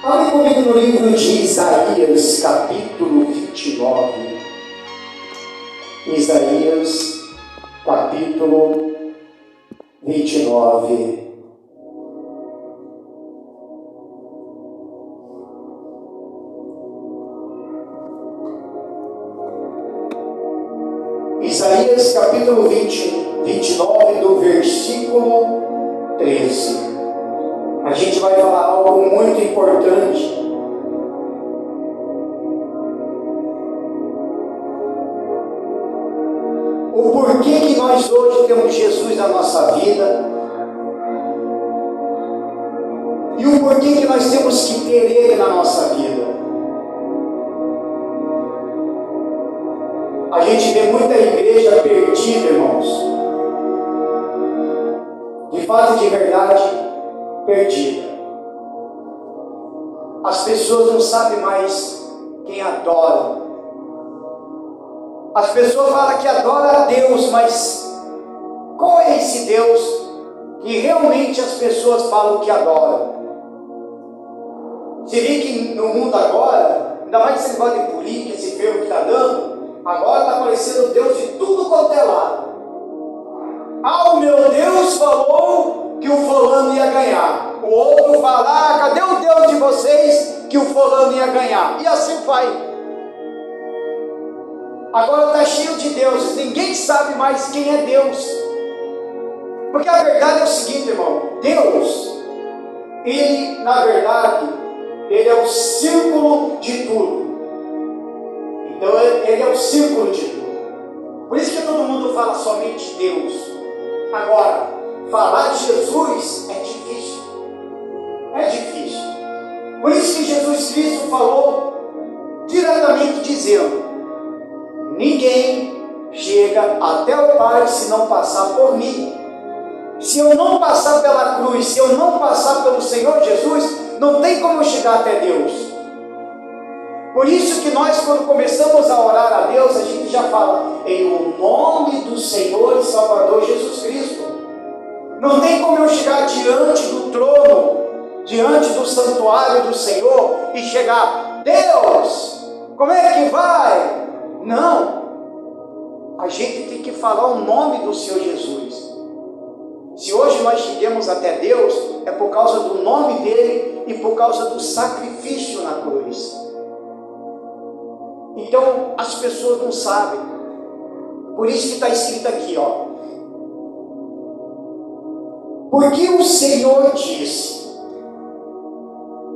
Abre comigo no livro de Isaías, capítulo 29. Isaías, capítulo 29. Isaías, capítulo 29, do versículo 13. A gente vai falar algo muito importante. O porquê que nós hoje temos Jesus na nossa vida e o porquê que nós temos que ter Ele na nossa vida. A gente vê muita igreja perdida, irmãos. De fato, de verdade, perdida. As pessoas não sabem mais quem adora. As pessoas falam que adoram a Deus, mas qual é esse Deus que realmente as pessoas falam que adoram? Você vê que no mundo agora, ainda mais esse negócio de política, esse ferro que está dando, agora está aparecendo Deus de tudo quanto é lado. Ah, o meu Deus falou que o fulano ia ganhar. O outro fala, cadê o Deus de vocês que o fulano ia ganhar? E assim vai. Agora está cheio de deuses, ninguém sabe mais quem é Deus. Porque a verdade é o seguinte, irmão, Deus, Ele, na verdade, Ele é o círculo de tudo. Então Ele é o círculo de tudo. Por isso que todo mundo fala somente Deus. Agora, falar de Jesus é difícil. É difícil. Por isso que Jesus Cristo falou diretamente dizendo: ninguém chega até o Pai se não passar por mim. Se eu não passar pela cruz, se eu não passar pelo Senhor Jesus, não tem como chegar até Deus. Por isso que nós, quando começamos a orar a Deus, a gente já fala em o nome do Senhor e Salvador Jesus Cristo. Não tem como eu chegar diante do trono, diante do santuário do Senhor e chegar, Deus, como é que vai? Não. A gente tem que falar o nome do Senhor Jesus. Se hoje nós chegamos até Deus, é por causa do nome dele e por causa do sacrifício na cruz. Então as pessoas não sabem. Por isso que está escrito aqui, ó. Porque o Senhor disse: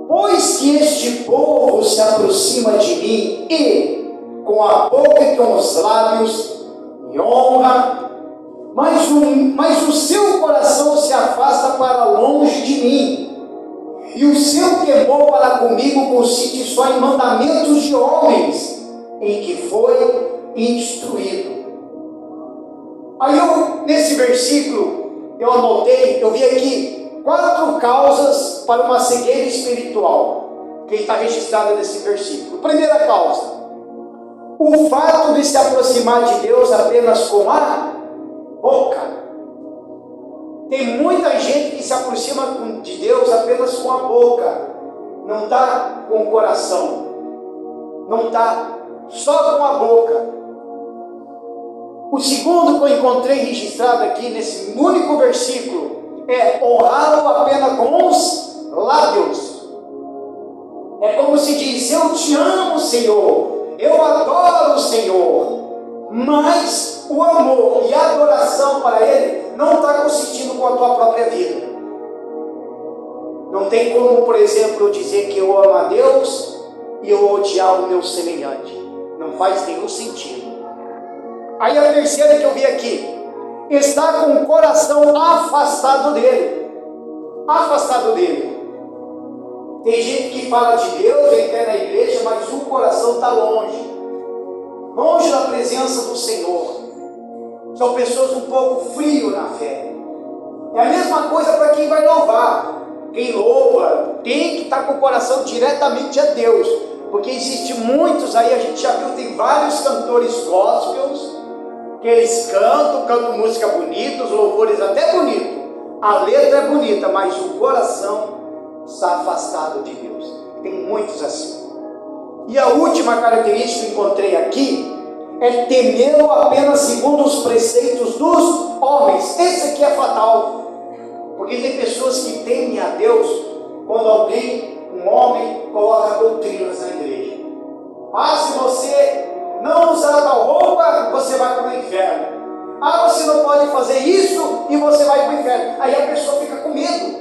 pois que este povo se aproxima de mim e com a boca e com os lábios me honra, mas o seu coração se afasta para longe de mim, e o seu temor para comigo consiste só em mandamentos de homens, em que foi instruído. Aí nesse versículo, eu anotei, eu vi aqui 4 causas para uma cegueira espiritual, que está registrada nesse versículo. Primeira causa: o fato de se aproximar de Deus apenas com a boca. Tem muita gente que se aproxima de Deus apenas com a boca, não está com o coração, não está só com a boca. O segundo que eu encontrei registrado aqui nesse único versículo é honrá-lo apenas com os lábios. É como se diz: eu te amo, Senhor, eu adoro o Senhor, mas o amor e a adoração para Ele não está consistindo com a tua própria vida. Não tem como, por exemplo, eu dizer que eu amo a Deus e eu odiar o meu semelhante. Não faz nenhum sentido. Aí a terceira que eu vi aqui: está com o coração afastado dele. Afastado dele. Tem gente que fala de Deus, ele quer na igreja, mas o coração está longe. Longe da presença do Senhor. São pessoas um pouco frias na fé. É a mesma coisa para quem vai louvar. Quem louva tem que estar com o coração diretamente a Deus. Porque existem muitos aí, a gente já viu, tem vários cantores gospels, que eles cantam música bonita, os louvores até bonito, a letra é bonita, mas o coração está afastado de Deus. Tem muitos assim. E a última característica que encontrei aqui é temê-lo apenas segundo os preceitos dos homens. Esse aqui é fatal, porque tem pessoas que temem a Deus quando alguém, um homem, coloca doutrinas na igreja. Se você não usar tal roupa, você vai para o inferno. Você não pode fazer isso e você vai para o inferno. Aí a pessoa fica com medo.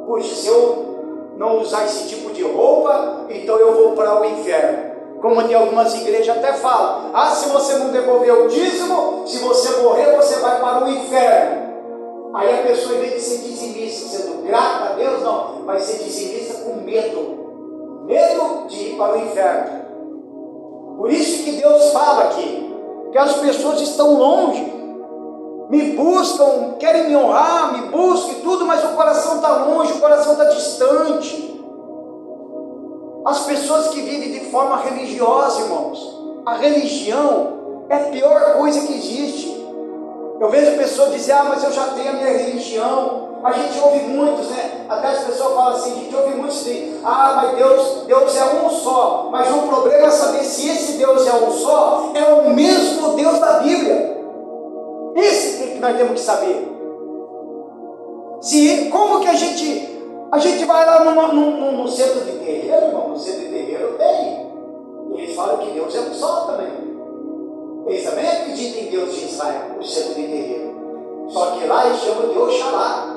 Puxa, se eu não usar esse tipo de roupa, então eu vou para o inferno. Como tem algumas igrejas até falam, se você não devolver o dízimo, se você morrer, você vai para o inferno. Aí a pessoa, em vez de ser dizimista, sendo grata a Deus, não, vai ser dizimista com medo de ir para o inferno. Por isso que Deus fala aqui, que as pessoas estão longe, me buscam, querem me honrar, me buscam e tudo, mas o coração está longe, o coração está distante. As pessoas que vivem de forma religiosa, irmãos, a religião é a pior coisa que existe. Eu vejo pessoas dizer, mas eu já tenho a minha religião. A gente ouve muitos, né? Até as pessoas falam assim, a gente ouve muitos assim, mas Deus é um só. Mas o problema é saber se esse Deus é um só, é o mesmo Deus da Bíblia. Esse que nós temos que saber. Como que a gente vai lá no centro de terreiro, irmão? No centro de terreiro tem. Eles falam que Deus é um só também. Eles também acreditam em Deus de Israel, o centro de terreiro. Só que lá eles chamam de Oxalá.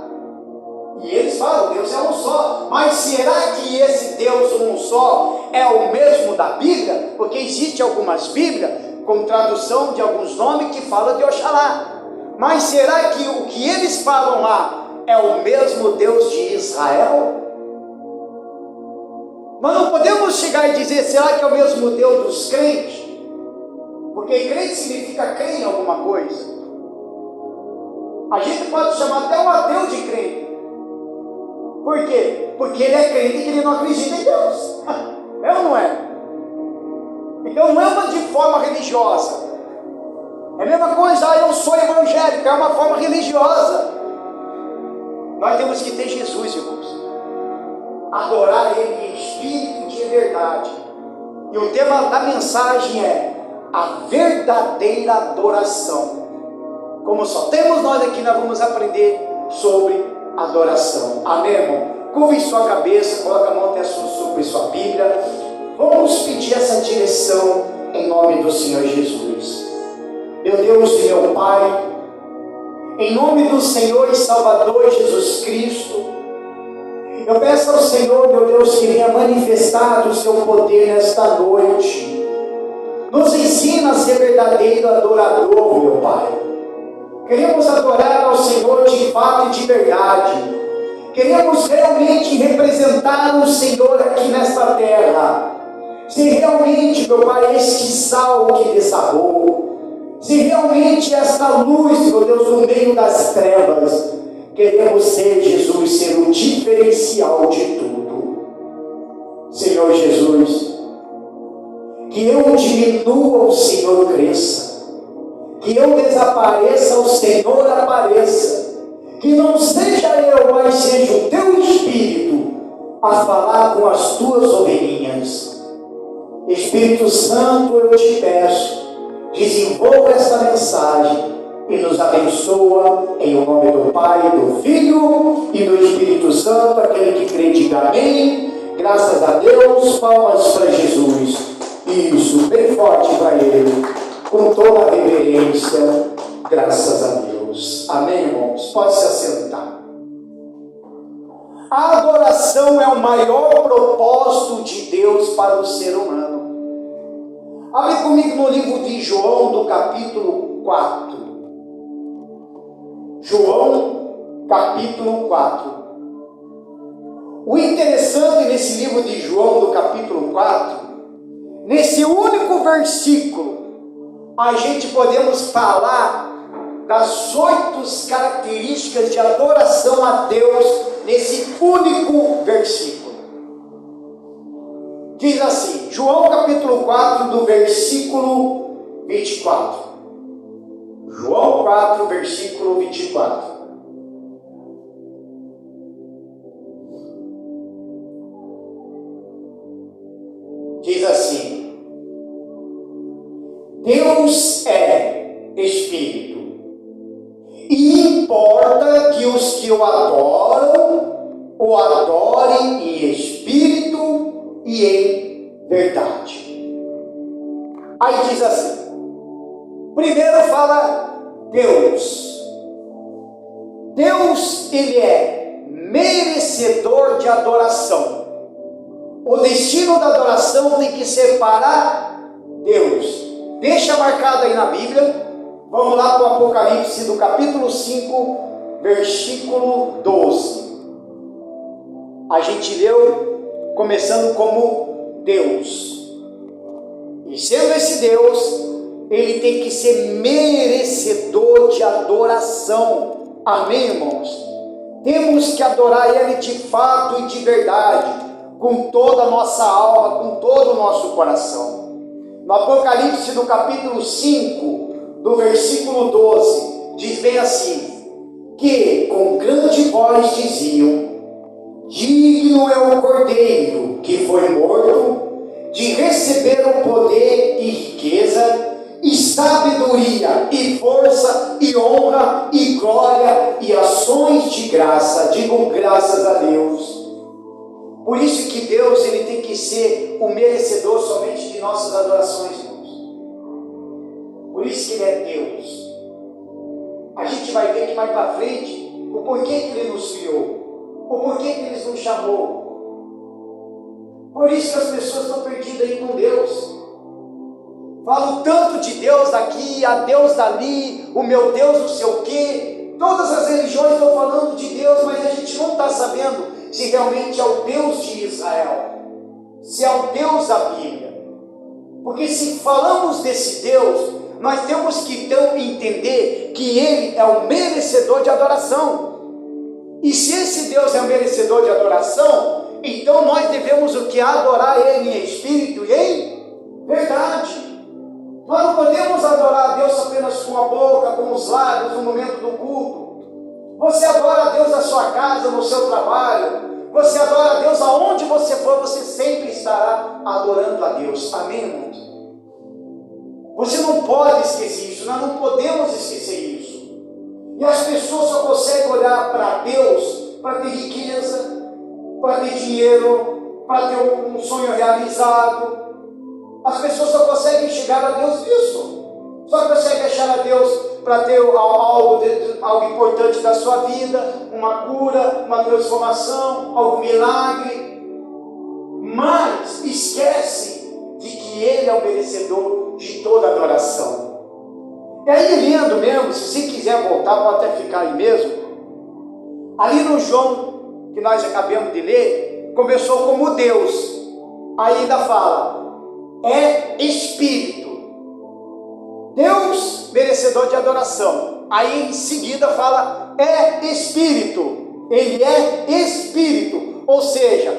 E eles falam, Deus é um só. Mas será que esse Deus um só é o mesmo da Bíblia? Porque existe algumas Bíblias com tradução de alguns nomes que falam de Oxalá. Mas será que o que eles falam lá é o mesmo Deus de Israel? Nós não podemos chegar e dizer, será que é o mesmo Deus dos crentes? Porque crente significa crer em alguma coisa. A gente pode chamar até um ateu de crente. Por quê? Porque ele é crente e ele não acredita em Deus. É ou não é? Então não é uma de forma religiosa. É a mesma coisa, eu sou evangélico, é uma forma religiosa. Nós temos que ter Jesus, irmãos. Adorar Ele em espírito de verdade. E o tema da mensagem é a verdadeira adoração. Como só temos nós aqui, nós vamos aprender sobre adoração. Amém, irmão? Curve sua cabeça, coloca a mão até sobre sua Bíblia. Vamos pedir essa direção em nome do Senhor Jesus. Meu Deus e meu Pai, em nome do Senhor e Salvador Jesus Cristo, eu peço ao Senhor, meu Deus, que venha manifestar o seu poder nesta noite. Nos ensina a ser verdadeiro adorador, meu Pai. Queremos adorar ao Senhor de fato e de verdade. Queremos realmente representar o Senhor aqui nesta terra. Se realmente, meu Pai, este sal que desabou, se realmente esta luz, meu Deus, no meio das trevas, queremos ser, Jesus, ser o diferencial de tudo. Senhor Jesus, que eu diminua, o Senhor cresça. Que eu desapareça, o Senhor apareça. Que não seja eu, mas seja o teu Espírito a falar com as tuas ovelhinhas. Espírito Santo, eu te peço, desenvolva esta mensagem e nos abençoa em nome do Pai, do Filho e do Espírito Santo. Aquele que crê, diga amém. Graças a Deus, palmas para Jesus. Isso, bem forte para Ele, com toda a reverência, graças a Deus. Amém, irmãos? Pode se assentar. A adoração é o maior propósito de Deus para o ser humano. Abre comigo no livro de João, do capítulo 4. João, capítulo 4. O interessante nesse livro de João, do capítulo 4, nesse único versículo, a gente podemos falar das 8 características de adoração a Deus, nesse único versículo. Diz assim, João capítulo 4, do versículo 24. João 4, versículo 24. Deus é Espírito, e importa que os que o adorem em Espírito e em verdade. Aí diz assim, primeiro fala Deus. Deus, Ele é merecedor de adoração. O destino da adoração tem que ser para Deus. Deixa marcado aí na Bíblia. Vamos lá para o Apocalipse do capítulo 5, versículo 12. A gente leu começando como Deus. E sendo esse Deus, Ele tem que ser merecedor de adoração. Amém, irmãos? Temos que adorar Ele de fato e de verdade, com toda a nossa alma, com todo o nosso coração. No Apocalipse, no capítulo 5, do versículo 12, diz bem assim, que com grande voz diziam, digno é o Cordeiro que foi morto, de receber o poder e riqueza, e sabedoria, e força, e honra, e glória, e ações de graça. Digo graças a Deus. Por isso que Deus, Ele tem que ser o merecedor somente de nossas adorações, irmãos. Por isso que Ele é Deus. A gente vai ver que mais para frente, o porquê que Ele nos criou, o porquê que Ele nos chamou. Por isso que as pessoas estão perdidas aí com Deus. Falo tanto de Deus daqui, a Deus dali, o meu Deus não sei o quê. Todas as religiões estão falando de Deus, mas a gente não está sabendo se realmente é o Deus de Israel, se é o Deus da Bíblia. Porque se falamos desse Deus, nós temos que então entender que Ele é o merecedor de adoração. E se esse Deus é o merecedor de adoração, então nós devemos o que? Adorar Ele em espírito e em verdade. Nós não podemos adorar a Deus apenas com a boca, com os lábios, no momento do culto. Você adora a Deus na sua casa, no seu trabalho. Você adora a Deus aonde você for, você sempre estará adorando a Deus. Amém, irmãos? Você não pode esquecer isso, nós não podemos esquecer isso. E as pessoas só conseguem olhar para Deus para ter riqueza, para ter dinheiro, para ter um sonho realizado. As pessoas só conseguem chegar a Deus nisso. Só conseguem achar a Deus para ter algo importante da sua vida, uma cura, uma transformação, algum milagre. Mas esquece de que Ele é o merecedor de toda adoração. E aí, lendo mesmo, se você quiser voltar, pode até ficar aí mesmo. Ali no João, que nós acabamos de ler, começou como Deus. Aí ainda fala, é Espírito. Deus, merecedor de adoração. Aí em seguida fala, é Espírito. Ele é Espírito. Ou seja,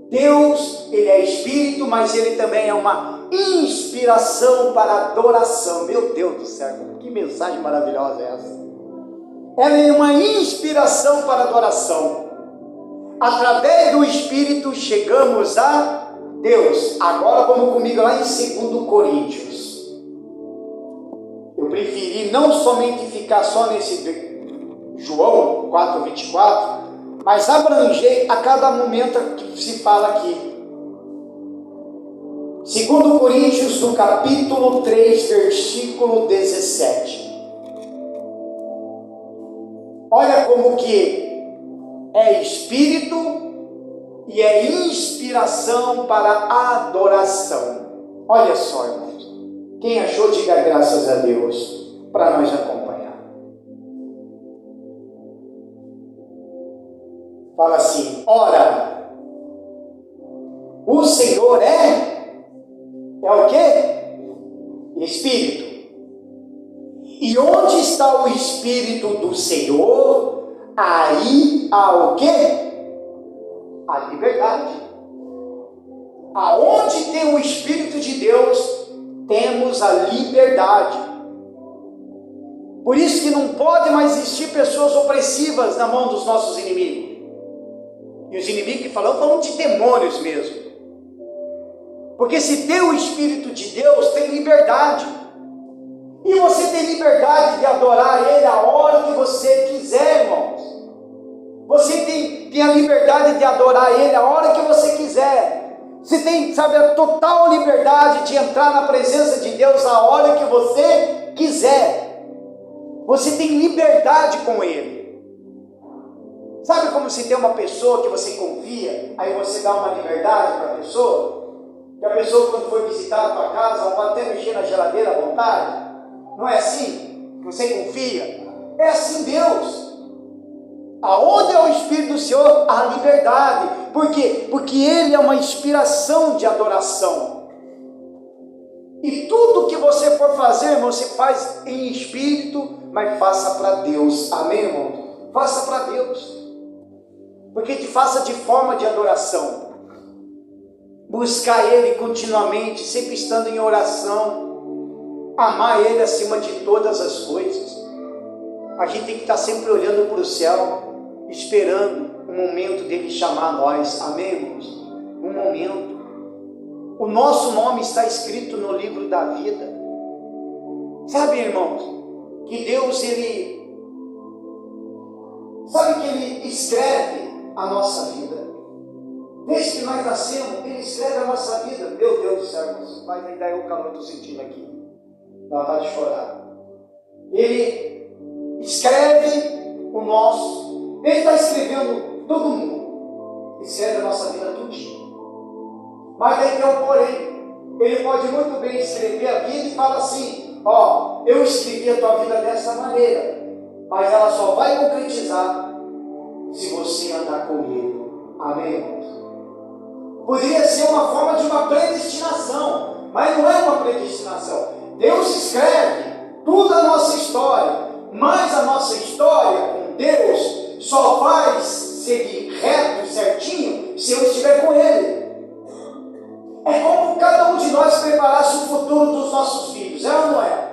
Deus, Ele é Espírito, mas Ele também é uma inspiração para adoração. Meu Deus do céu, que mensagem maravilhosa é essa? Ela é uma inspiração para adoração. Através do Espírito chegamos a Deus. Agora vamos comigo lá em 2 Coríntios. Eu preferi não somente ficar só nesse João 4:24, mas abranger a cada momento que se fala aqui. 2 Coríntios, do capítulo 3, versículo 17. Olha como que é Espírito e é inspiração para adoração. Olha só, irmãos. Quem achou, diga graças a Deus, para nós acompanhar. Fala assim, ora, o Senhor é o quê? Espírito. E onde está o Espírito do Senhor, aí há o quê? A liberdade. Aonde tem o Espírito de Deus, temos a liberdade. Por isso que não pode mais existir pessoas opressivas na mão dos nossos inimigos. E os inimigos que falam de demônios mesmo. Porque se tem o Espírito de Deus, tem liberdade. E você tem liberdade de adorar Ele a hora que você quiser, irmãos. Você tem a liberdade de adorar Ele a hora que você quiser. Você tem, sabe, a total liberdade de entrar na presença de Deus a hora que você quiser. Você tem liberdade com Ele. Sabe como se tem uma pessoa que você confia, aí você dá uma liberdade para a pessoa? Que a pessoa, quando for visitar a tua casa, pode até mexer na geladeira à vontade. Não é assim que você confia? É assim Deus. Aonde é o Espírito do Senhor, há liberdade. Por quê? Porque Ele é uma inspiração de adoração. E tudo que você for fazer, irmão, você faz em espírito, mas faça para Deus. Amém, irmão? Faça para Deus. Porque te faça de forma de adoração. Buscar Ele continuamente, sempre estando em oração. Amar Ele acima de todas as coisas. A gente tem que estar sempre olhando para o céu, esperando o momento dele chamar nós. Amém, irmãos? Um momento. O nosso nome está escrito no livro da vida. Sabe, irmãos, que Deus, Ele escreve a nossa vida. Desde que nós nascemos, Ele escreve a nossa vida. Meu Deus do céu, irmãos, mas ainda é o calor que eu estou sentindo aqui. Dá vontade de chorar. Ele escreve o nosso. Ele está escrevendo todo mundo. Escreve a nossa vida tudinho. Mas aí tem um porém. Ele pode muito bem escrever a vida e fala assim: ó, eu escrevi a tua vida dessa maneira, mas ela só vai concretizar se você andar comigo. Amém, irmãos? Poderia ser uma forma de uma predestinação, mas não é uma predestinação. Deus escreve toda a nossa história, mas a nossa história com Deus só vai seguir reto e certinho se eu estiver com Ele. É como cada um de nós preparasse o futuro dos nossos filhos, é ou não é?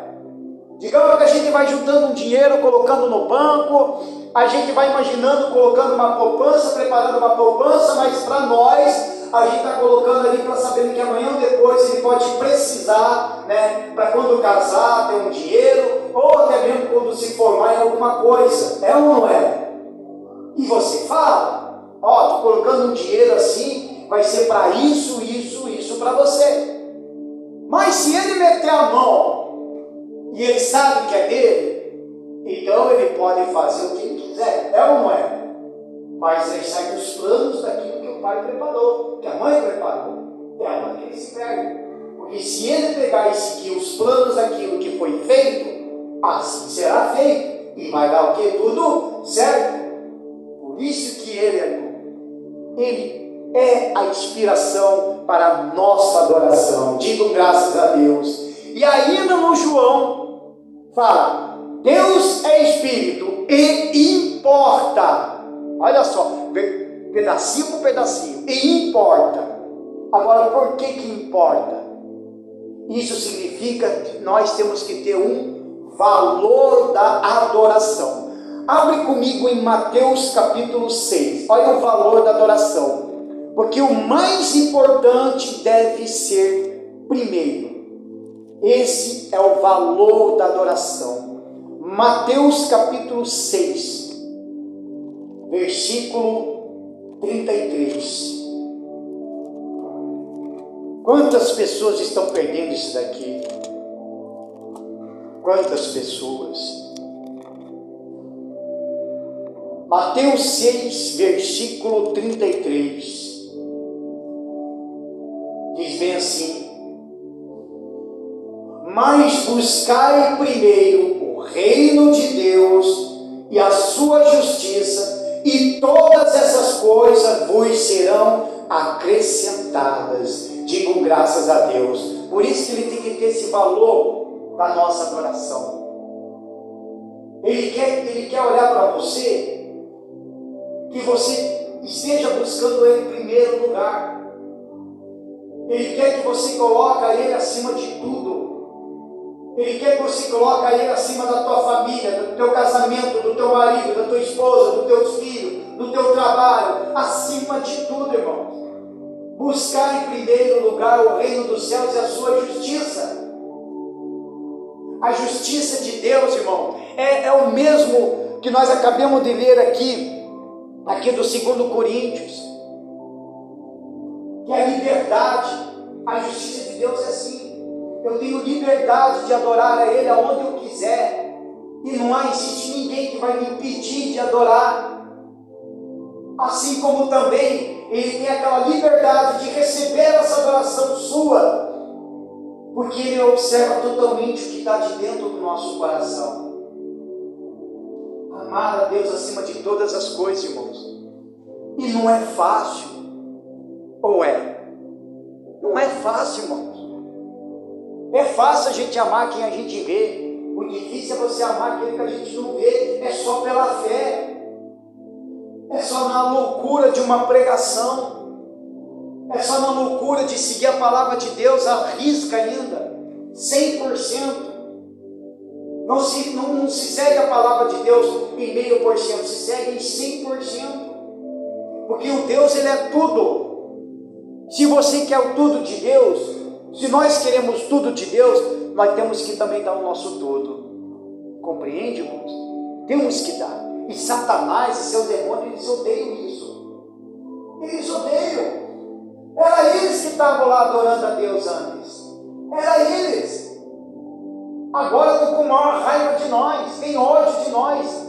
Digamos que a gente vai juntando um dinheiro, colocando no banco, a gente vai imaginando, colocando uma poupança, preparando uma poupança, mas para nós, a gente está colocando ali para saber que amanhã ou depois ele pode precisar, né, para quando casar, ter um dinheiro, ou até mesmo quando se formar em alguma coisa, é ou não é? E você fala, ó, estou colocando um dinheiro assim, vai ser para isso para você. Mas se ele meter a mão e ele sabe que é dele, então ele pode fazer o que ele quiser, é ou não é? Mas aí sai dos planos daquilo que o pai preparou, que a mãe preparou, é a mãe que ele se perde. Porque se ele pegar e seguir os planos daquilo que foi feito, assim será feito, e vai dar o que? Tudo certo. Por isso que ele é a inspiração para a nossa adoração. Digam graças a Deus. E ainda no João fala: Deus é Espírito e importa. Olha só, pedacinho por pedacinho, e importa. Agora, por que importa? Isso significa que nós temos que ter um valor da adoração. Abre comigo em Mateus capítulo 6. Olha o valor da adoração. Porque o mais importante deve ser primeiro. Esse é o valor da adoração. Mateus capítulo 6, versículo 33. Quantas pessoas estão perdendo isso daqui? Quantas pessoas? Mateus 6, versículo 33. Diz bem assim: mas buscai primeiro o reino de Deus e a sua justiça, e todas essas coisas vos serão acrescentadas. Digam graças a Deus. Por isso que ele tem que ter esse valor da nossa adoração. Ele quer olhar para você, que você esteja buscando Ele em primeiro lugar. Ele quer que você coloque Ele acima de tudo. Ele quer que você coloque Ele acima da tua família, do teu casamento, do teu marido, da tua esposa, dos teus filhos, do teu trabalho, acima de tudo, irmãos. Buscar em primeiro lugar o reino dos céus e a sua justiça. A justiça de Deus, irmão, é o mesmo que nós acabamos de ler aqui do 2 Coríntios, que a liberdade, a justiça de Deus é assim: eu tenho liberdade de adorar a Ele aonde eu quiser, e não existe ninguém que vai me impedir de adorar. Assim como também Ele tem aquela liberdade de receber essa adoração sua, porque Ele observa totalmente o que está de dentro do nosso coração. Amar a Deus acima de todas as coisas, irmãos, e não é fácil, ou é? Não é fácil, irmãos. É fácil a gente amar quem a gente vê, o difícil é você amar aquele que a gente não vê. É só pela fé, é só na loucura de uma pregação, é só na loucura de seguir a palavra de Deus à risca ainda, 100%. Não se segue a palavra de Deus em 0,5%, se segue em 100%. Porque o Deus, Ele é tudo. Se você quer o tudo de Deus, se nós queremos tudo de Deus, nós temos que também dar o nosso tudo. Compreende, irmãos? Temos que dar. E Satanás e seus demônios, eles odeiam isso. Eles odeiam. Era eles que estavam lá adorando a Deus antes. Era eles. Agora estão com maior raiva de nós, tem ódio de nós.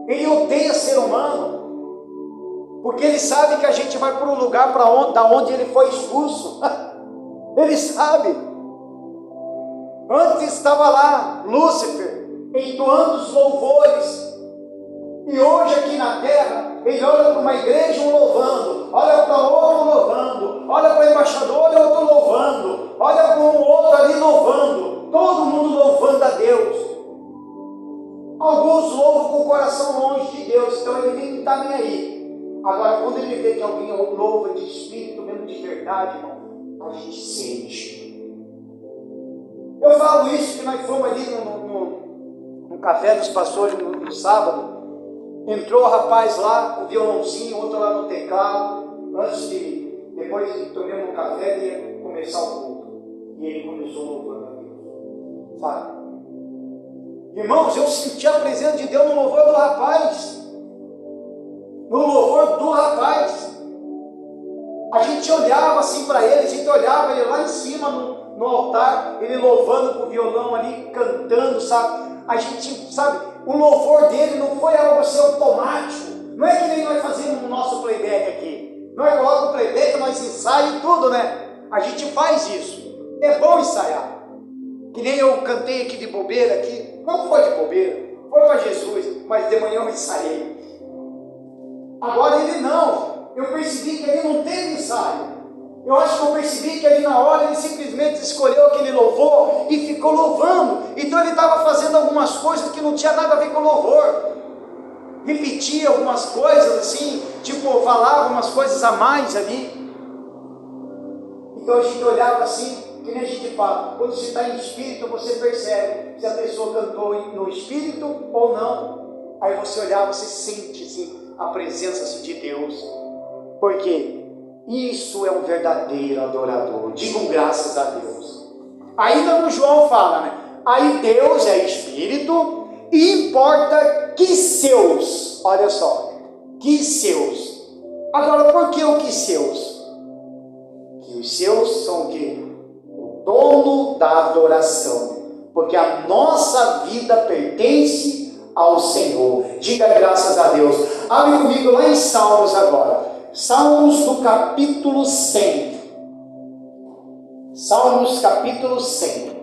Ele odeia ser humano, porque ele sabe que a gente vai para um lugar da onde ele foi expulso. Ele sabe. Antes estava lá Lúcifer entoando os louvores, e hoje aqui na terra ele olha para uma igreja, um louvando, olha para outro louvando, olha para o embaixador e outro louvando, olha para um outro ali louvando, todo mundo louvando a Deus. Alguns louvam com o coração longe de Deus, então ele nem está nem aí. Agora, quando ele vê que alguém louva de espírito, mesmo de verdade, irmão, a gente sente. Eu falo isso que nós fomos ali no café dos pastores no sábado. Entrou o rapaz lá com o violãozinho, outro lá no teclado. Depois de tomar um café, ele ia começar o culto. E ele começou louvando a Deus. Sabe? Irmãos, eu senti a presença de Deus no louvor do rapaz. No louvor do rapaz. A gente olhava assim para ele, a gente olhava ele lá em cima no altar, ele louvando com o violão ali, cantando, sabe? A gente, sabe, o louvor dele não foi algo assim automático. Não é que nem nós fazemos no nosso playback aqui. Nós colocamos o playback, nós ensaiamos tudo, né? A gente faz isso. É bom ensaiar. Que nem eu cantei aqui de bobeira aqui. Não foi de bobeira, foi para Jesus, mas de manhã eu ensaiei. Agora ele não. Eu percebi que ele não teve ensaio. Eu acho que eu percebi que ali na hora ele simplesmente escolheu aquele louvor e ficou louvando. Então ele estava fazendo algumas coisas que não tinha nada a ver com louvor. Repetia algumas coisas assim, tipo falava umas coisas a mais ali. Então a gente olhava assim, que nem a gente fala, quando você está em espírito você percebe se a pessoa cantou no espírito ou não. Aí você olhava, você sente assim, a presença assim, de Deus. Por quê? Isso é um verdadeiro adorador. Digam graças a Deus. Ainda no João fala, né? Aí Deus é espírito e importa que seus, olha só, que seus. Agora, por que o que seus? Que os seus são o quê? O dono da adoração. Porque a nossa vida pertence ao Senhor. Diga graças a Deus. Abre comigo lá em Salmos agora. Salmos do capítulo 100. Salmos capítulo 100.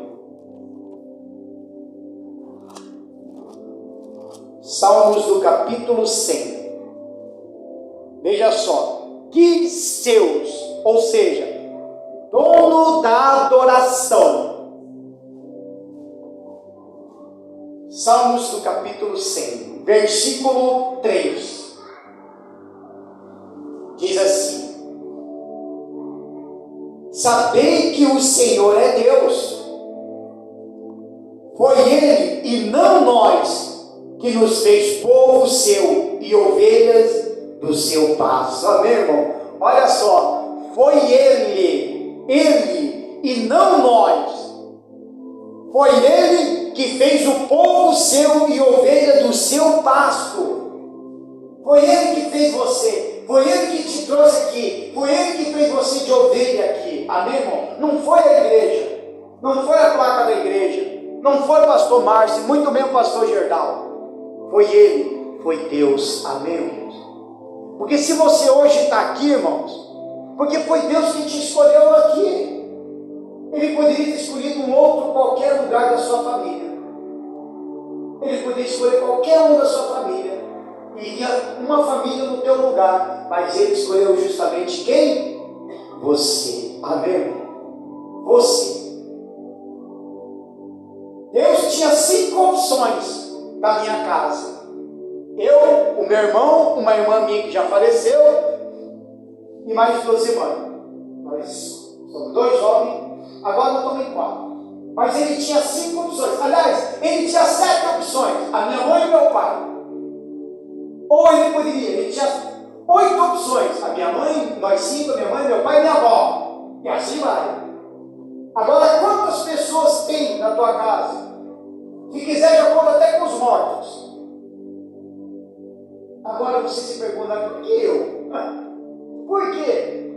Salmos do capítulo 100. Veja só. Que seus, ou seja, dono da adoração. Salmos do capítulo 100, versículo 3. Diz assim: sabei que o Senhor é Deus, foi Ele e não nós que nos fez povo seu e ovelhas do seu pasto. Amém, irmão? Olha só, foi Ele e não nós. Foi Ele que fez o povo seu e ovelha do seu pasto. Foi Ele que fez você, foi Ele que te trouxe aqui, foi Ele que fez você de ovelha aqui, amém, irmão? Não foi a igreja, não foi a placa da igreja, não foi o pastor Márcio, muito menos o pastor Gerdau, foi Ele, foi Deus, amém, irmãos? Porque se você hoje está aqui, irmãos, porque foi Deus que te escolheu aqui. Ele poderia ter escolhido um outro, qualquer lugar da sua família, Ele poderia escolher qualquer um da sua família, iria uma família no teu lugar, mas Ele escolheu justamente quem? Você, amém? Você. Deus tinha 5 opções na minha casa. Eu, o meu irmão, uma irmã minha que já faleceu, e mais 2 irmãs. Nós somos 2 homens, agora nós estamos em 4. Mas ele tinha 5 opções. Aliás, ele tinha 7 opções. A minha mãe e meu pai. Ou ele tinha 8 opções. A minha mãe, nós 5, a minha mãe, meu pai e minha avó. E assim vai. Agora, quantas pessoas tem na tua casa? Se quiser, já conta até com os mortos. Agora você se pergunta, por que eu? Por quê?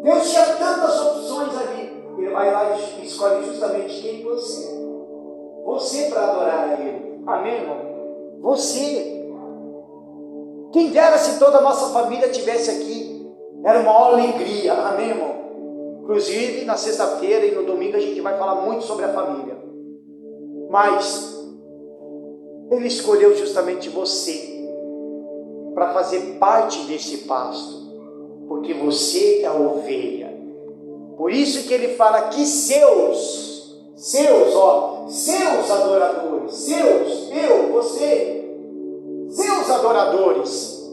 Deus tinha tantas opções ali. Ele vai lá e escolhe justamente quem você. Você para adorar a Ele. Amém, irmão? Você. Quem dera se toda a nossa família estivesse aqui. Era uma alegria. Amém, irmão? Inclusive, na sexta-feira e no domingo a gente vai falar muito sobre a família. Mas Ele escolheu justamente você para fazer parte desse pasto. Porque você é a ovelha. Por isso que Ele fala que seus adoradores, seus adoradores,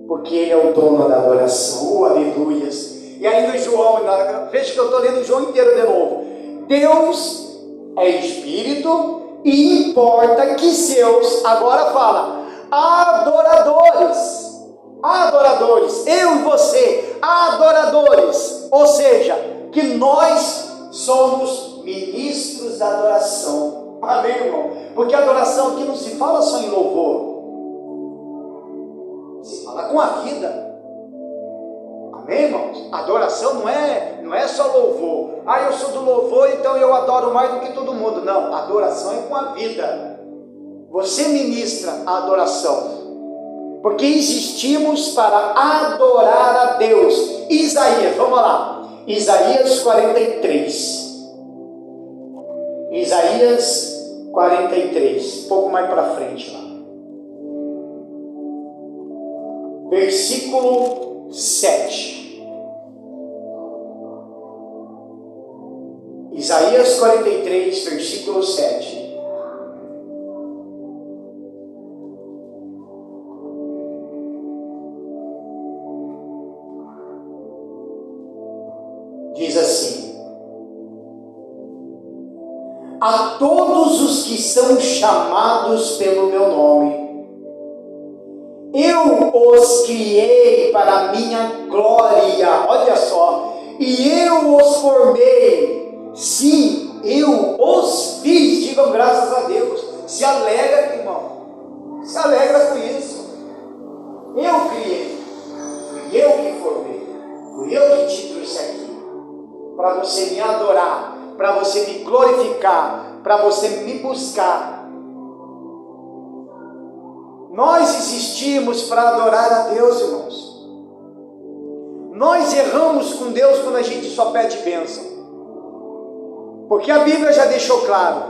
porque Ele é o dono da adoração, aleluias. E aí no João, veja que eu estou lendo o João inteiro de novo. Deus é Espírito e importa que seus, agora fala, adoradores, eu e você, adoradores, ou seja, que nós somos ministros da adoração, amém, irmão? Porque a adoração aqui não se fala só em louvor, se fala com a vida, amém, irmãos? Adoração não é só louvor, eu sou do louvor, então eu adoro mais do que todo mundo, não, adoração é com a vida, você ministra a adoração, porque existimos para adorar a Deus. Isaías, vamos lá. Isaías 43. Isaías 43. Um pouco mais para frente lá. Versículo 7. Isaías 43, versículo 7. Diz assim: a todos os que são chamados pelo meu nome, eu os criei para a minha glória, olha só, e eu os formei, sim, eu os fiz, digam graças a Deus, se alegra, irmão, se alegra com isso, eu criei, fui eu que formei, fui eu que te trouxe aqui, para você me adorar, para você me glorificar, para você me buscar. Nós existimos para adorar a Deus, irmãos. Nós erramos com Deus quando a gente só pede bênção, porque a Bíblia já deixou claro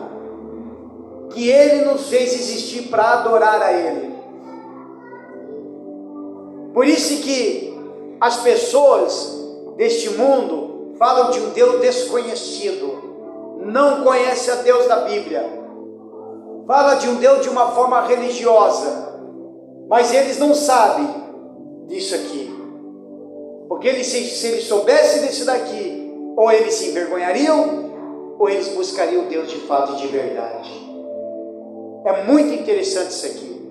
que Ele nos fez existir para adorar a Ele. Por isso que as pessoas deste mundo falam de um Deus desconhecido, não conhece a Deus da Bíblia, fala de um Deus de uma forma religiosa, mas eles não sabem disso aqui, porque se eles soubessem disso daqui, ou eles se envergonhariam, ou eles buscariam Deus de fato e de verdade. É muito interessante isso aqui.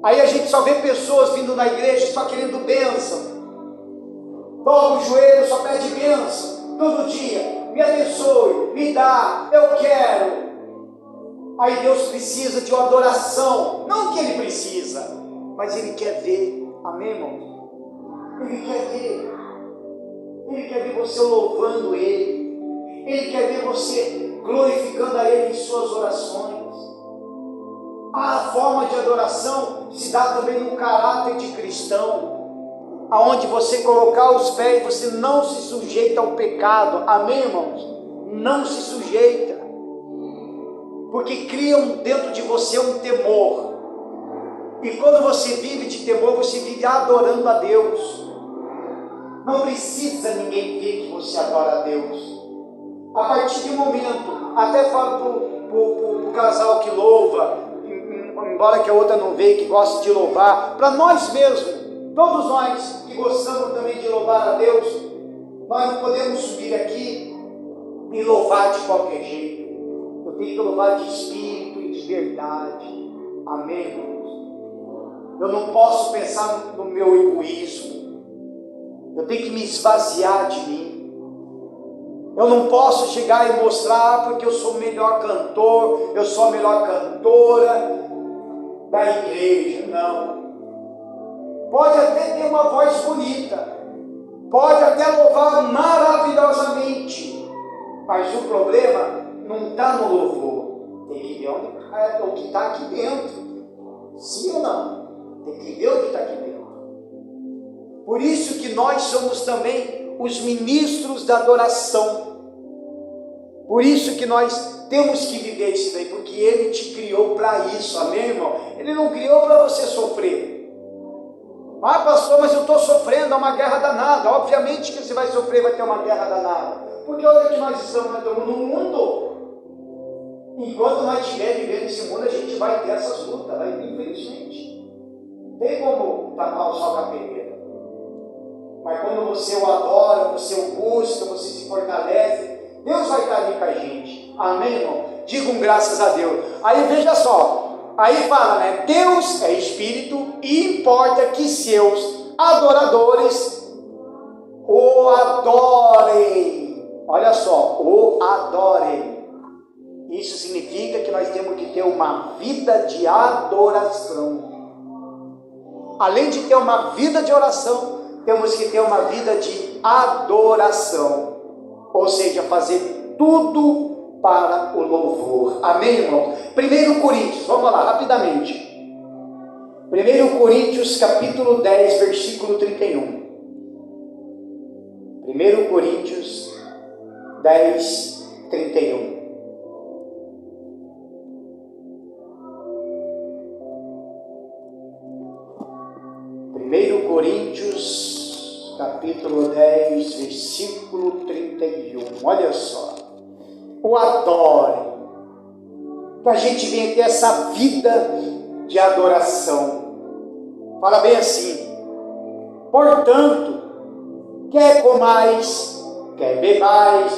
Aí a gente só vê pessoas vindo na igreja só querendo bênção, dobra o joelho, só pede bênção todo dia. me abençoe, me dá, eu quero. Aí Deus precisa de uma adoração, não que Ele precisa, mas Ele quer ver, amém, irmão? Ele quer ver você louvando Ele, Ele quer ver você glorificando a Ele em suas orações. A forma de adoração se dá também no caráter de cristão, aonde você colocar os pés, você não se sujeita ao pecado, amém, irmãos? Não se sujeita, porque criam dentro de você um temor, e quando você vive de temor, você vive adorando a Deus. Não precisa ninguém ver que você adora a Deus. A partir de um momento, até falo para o casal que louva, embora que a outra não veja, que gosta de louvar, para nós mesmos, todos nós que gostamos também de louvar a Deus, nós não podemos subir aqui e louvar de qualquer jeito. Eu tenho que louvar de espírito e de verdade, amém, irmãos? Eu não posso pensar no meu egoísmo, eu tenho que me esvaziar de mim. Eu não posso chegar e mostrar porque eu sou o melhor cantor, eu sou a melhor cantora da igreja, não. Pode até ter uma voz bonita, pode até louvar maravilhosamente, mas o problema não está no louvor, tem que ver o que está aqui dentro, sim ou não? Tem que ver o que está aqui dentro. Por isso que nós somos também os ministros da adoração. Por isso que nós temos que viver isso daí, porque Ele te criou para isso, amém, irmão? Ele não criou para você sofrer. Ah, pastor, mas eu estou sofrendo, é uma guerra danada. Obviamente que você vai sofrer, vai ter uma guerra danada. Porque olha que nós estamos no mundo. Enquanto nós estivermos vivendo nesse mundo, a gente vai ter essas lutas, vai, infelizmente. Não tem como tapar o sol com a peneira. Mas quando você o adora, você o busca, você se fortalece, Deus vai estar ali com a gente, amém, irmão? Digam graças a Deus. Aí veja só, aí fala, né? Deus é espírito e importa que seus adoradores o adorem. Olha só, o adorem. Isso significa que nós temos que ter uma vida de adoração. Além de ter uma vida de oração, temos que ter uma vida de adoração. Ou seja, fazer tudo para o louvor. Amém, irmão? 1 Coríntios, vamos lá, rapidamente. 1 Coríntios, capítulo 10, versículo 31. 1 Coríntios 10, 31. Coríntios, capítulo 10, versículo 31. Olha só. O adore. Que a gente venha ter essa vida de adoração. Fala bem assim. Portanto, quer comais, quer bebais,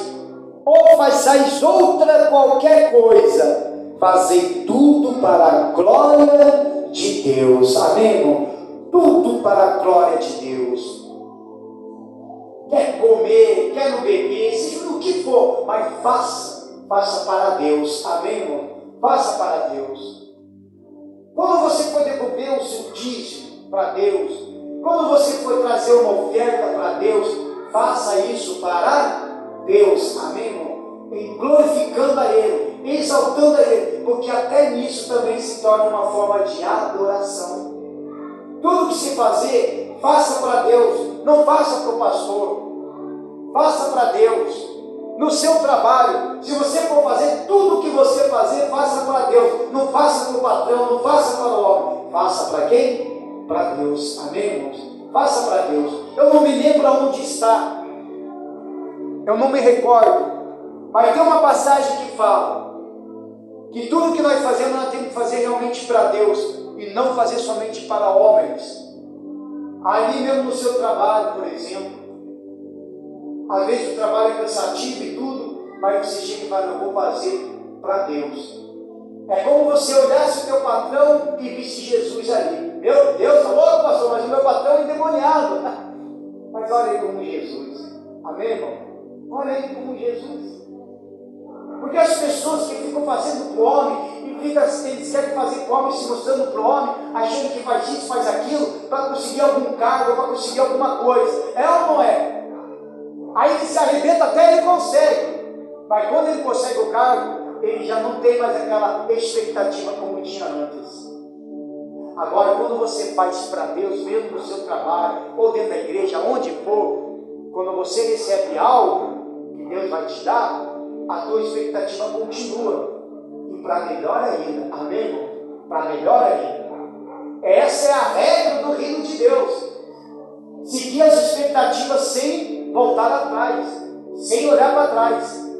ou façais outra qualquer coisa, fazei tudo para a glória de Deus. Amém, irmão? Tudo para a glória de Deus. Quer comer, quer não beber, seja no que for, mas faça para Deus. Amém, irmão? Faça para Deus. Quando você for devolver o seu dízimo para Deus, quando você for trazer uma oferta para Deus, faça isso para Deus. Amém, irmão? E glorificando a Ele, exaltando a Ele, porque até nisso também se torna uma forma de adoração. Tudo que se fazer, faça para Deus, não faça para o pastor, faça para Deus. No seu trabalho, se você for fazer tudo que você fazer, faça para Deus, não faça para o patrão, não faça para o homem, faça para quem? Para Deus, amém, irmãos? Faça para Deus. Eu não me lembro aonde está, eu não me recordo, mas tem uma passagem que fala que tudo que nós fazemos, nós temos que fazer realmente para Deus, e não fazer somente para homens. Ali mesmo no seu trabalho, por exemplo, às vezes o trabalho é cansativo e tudo, mas você chega e fala, eu vou fazer para Deus. É como você olhasse o teu patrão e visse Jesus ali. Meu Deus, tá louco, pastor, mas o meu patrão é endemoniado. Mas olha aí como Jesus. Amém, irmão? Olha aí como Jesus. Porque as pessoas que ficam fazendo para o homem, eles querem fazer para o homem, se mostrando para o homem, achando que faz isso, faz aquilo, para conseguir algum cargo, para conseguir alguma coisa. É ou não é? Aí ele se arrebenta até ele consegue. Mas quando ele consegue o cargo, ele já não tem mais aquela expectativa como tinha antes. Agora, quando você faz para Deus, mesmo no seu trabalho, ou dentro da igreja, onde for, quando você recebe algo que Deus vai te dar, a tua expectativa continua. E para melhor ainda, amém, irmão? Para melhor ainda. Essa é a regra do reino de Deus. Seguir as expectativas sem voltar atrás, sem olhar para trás.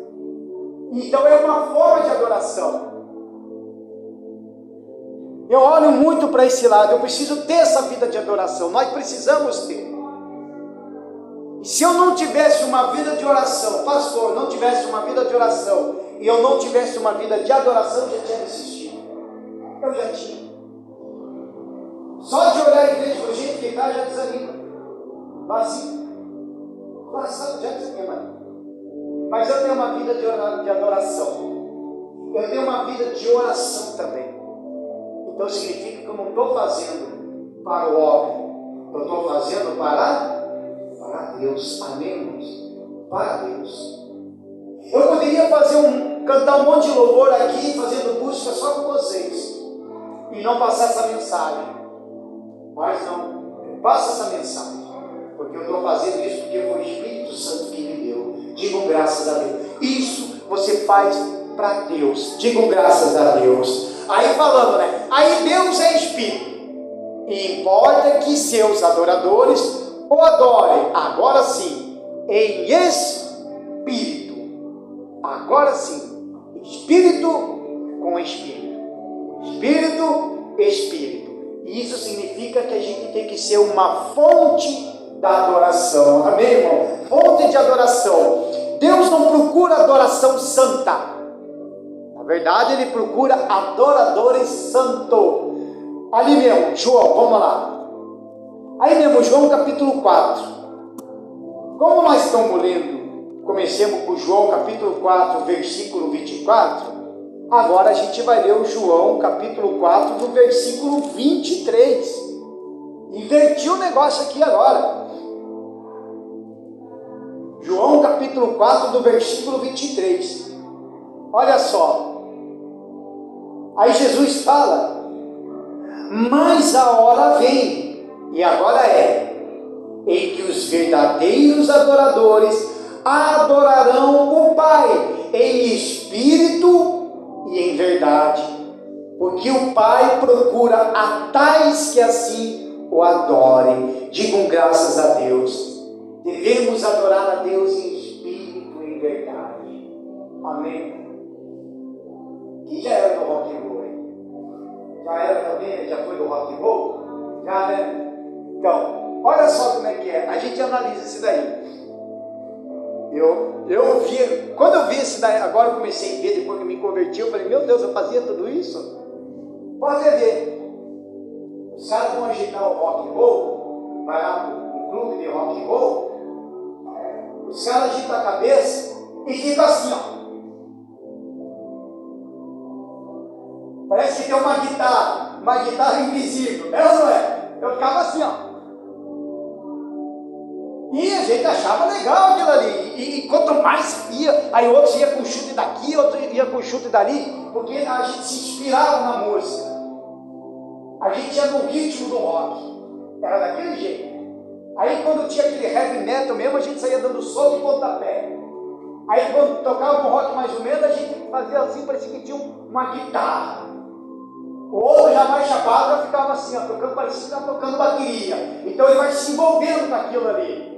Então é uma forma de adoração. Eu olho muito para esse lado, eu preciso ter essa vida de adoração, nós precisamos ter. E se eu não tivesse uma vida de oração, pastor, não tivesse uma vida de oração, e eu não tivesse uma vida de adoração, eu já tinha desistido. Eu já tinha. Só de olhar a igreja do jeito que está, já desanima. Vazio. Já desanima. Mas eu tenho uma vida de adoração. Eu tenho uma vida de oração também. Então significa que eu não estou fazendo para o homem. Eu estou fazendo para Deus. Amém, irmãos? Para Deus. Eu poderia cantar um monte de louvor aqui, fazendo busca só com vocês. E não passar essa mensagem. Mas não. Eu passo essa mensagem. Porque eu estou fazendo isso porque foi o Espírito Santo que me deu. Digam graças a Deus. Isso você faz para Deus. Digam graças a Deus. Aí falando, né? Aí Deus é Espírito. E importa que seus adoradores o adorem. Agora sim. Em Espírito. Agora sim. Espírito com Espírito. Espírito, Espírito. E isso significa que a gente tem que ser uma fonte da adoração. Amém, irmão? Fonte de adoração. Deus não procura adoração santa. Na verdade, Ele procura adoradores santos. Ali mesmo, João, vamos lá. Aí mesmo, João capítulo 4. Como nós estamos lendo, comecemos com João capítulo 4, versículo 24. Agora a gente vai ler o João capítulo 4, do versículo 23. Inverti o negócio aqui agora. João capítulo 4, do versículo 23. Olha só. Aí Jesus fala: mas a hora vem, e agora em que os verdadeiros adoradores adorarão o Pai em espírito e em verdade, porque o Pai procura a tais que assim o adorem. Digam graças a Deus. Devemos adorar a Deus em espírito e em verdade. Amém. Quem já era do rock and roll? Já era também? Já foi do rock and roll? Já, né? Então, olha só como é que é. A gente analisa isso daí. Eu vi, quando eu vi isso daí, agora eu comecei a ver, depois que eu me converti, eu falei, meu Deus, eu fazia tudo isso? Pode ver. Os caras vão agitar o rock and roll, vai lá no clube de rock and roll, os caras agitam a cabeça e ficam assim, ó. Parece que tem uma guitarra invisível, é ou não é? Eu ficava assim, ó. E a gente achava legal aquilo ali. E quanto mais ia, aí outros iam com chute daqui, outros iam com chute dali, porque a gente se inspirava na música. A gente ia no ritmo do rock. Era daquele jeito. Aí quando tinha aquele heavy metal mesmo, a gente saía dando soco e pontapé. Aí quando tocava um rock mais ou menos, a gente fazia assim, parecia que tinha uma guitarra. O outro já mais chapado já ficava assim, ó, tocando, parecia que estava tocando bateria. Então ele vai se envolvendo com aquilo ali.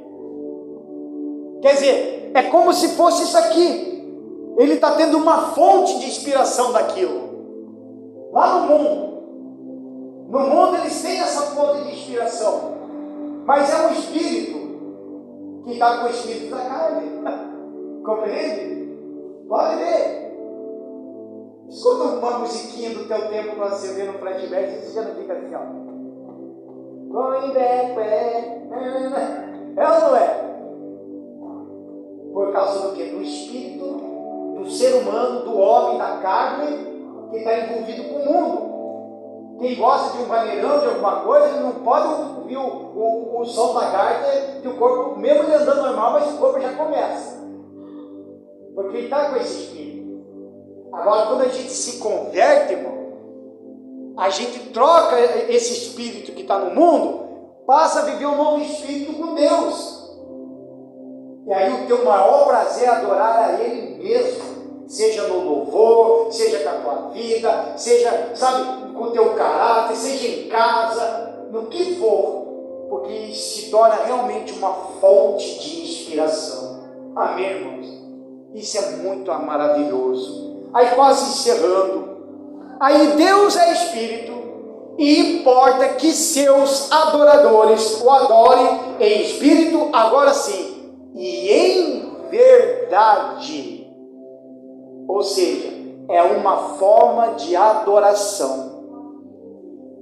Quer dizer, é como se fosse isso aqui. Ele está tendo uma fonte de inspiração daquilo. Lá no mundo. No mundo eles têm essa fonte de inspiração. Mas é um espírito que está com o espírito da carne. Compreende? Pode ver. Escuta uma musiquinha do teu tempo para você ver no flashback, você já não fica assim, ó. Going back, é ou não é? Por causa do quê? Do espírito, do ser humano, do homem, da carne, que está envolvido com o mundo. Quem gosta de um vaneirão, de alguma coisa, ele não pode ouvir o som da gaita, que o corpo, mesmo ele andando normal, mas o corpo já começa. Porque ele está com esse espírito. Agora, quando a gente se converte, irmão, a gente troca esse espírito que está no mundo, passa a viver um novo espírito com Deus. E aí o teu maior prazer é adorar a Ele mesmo, seja no louvor, seja com a tua vida, seja, sabe, com o teu caráter, seja em casa, no que for, porque isso se torna realmente uma fonte de inspiração. Amém, irmãos? Isso é muito maravilhoso. Aí quase encerrando, aí Deus é Espírito, e importa que seus adoradores o adorem em espírito, agora sim, e em verdade. Ou seja, é uma forma de adoração.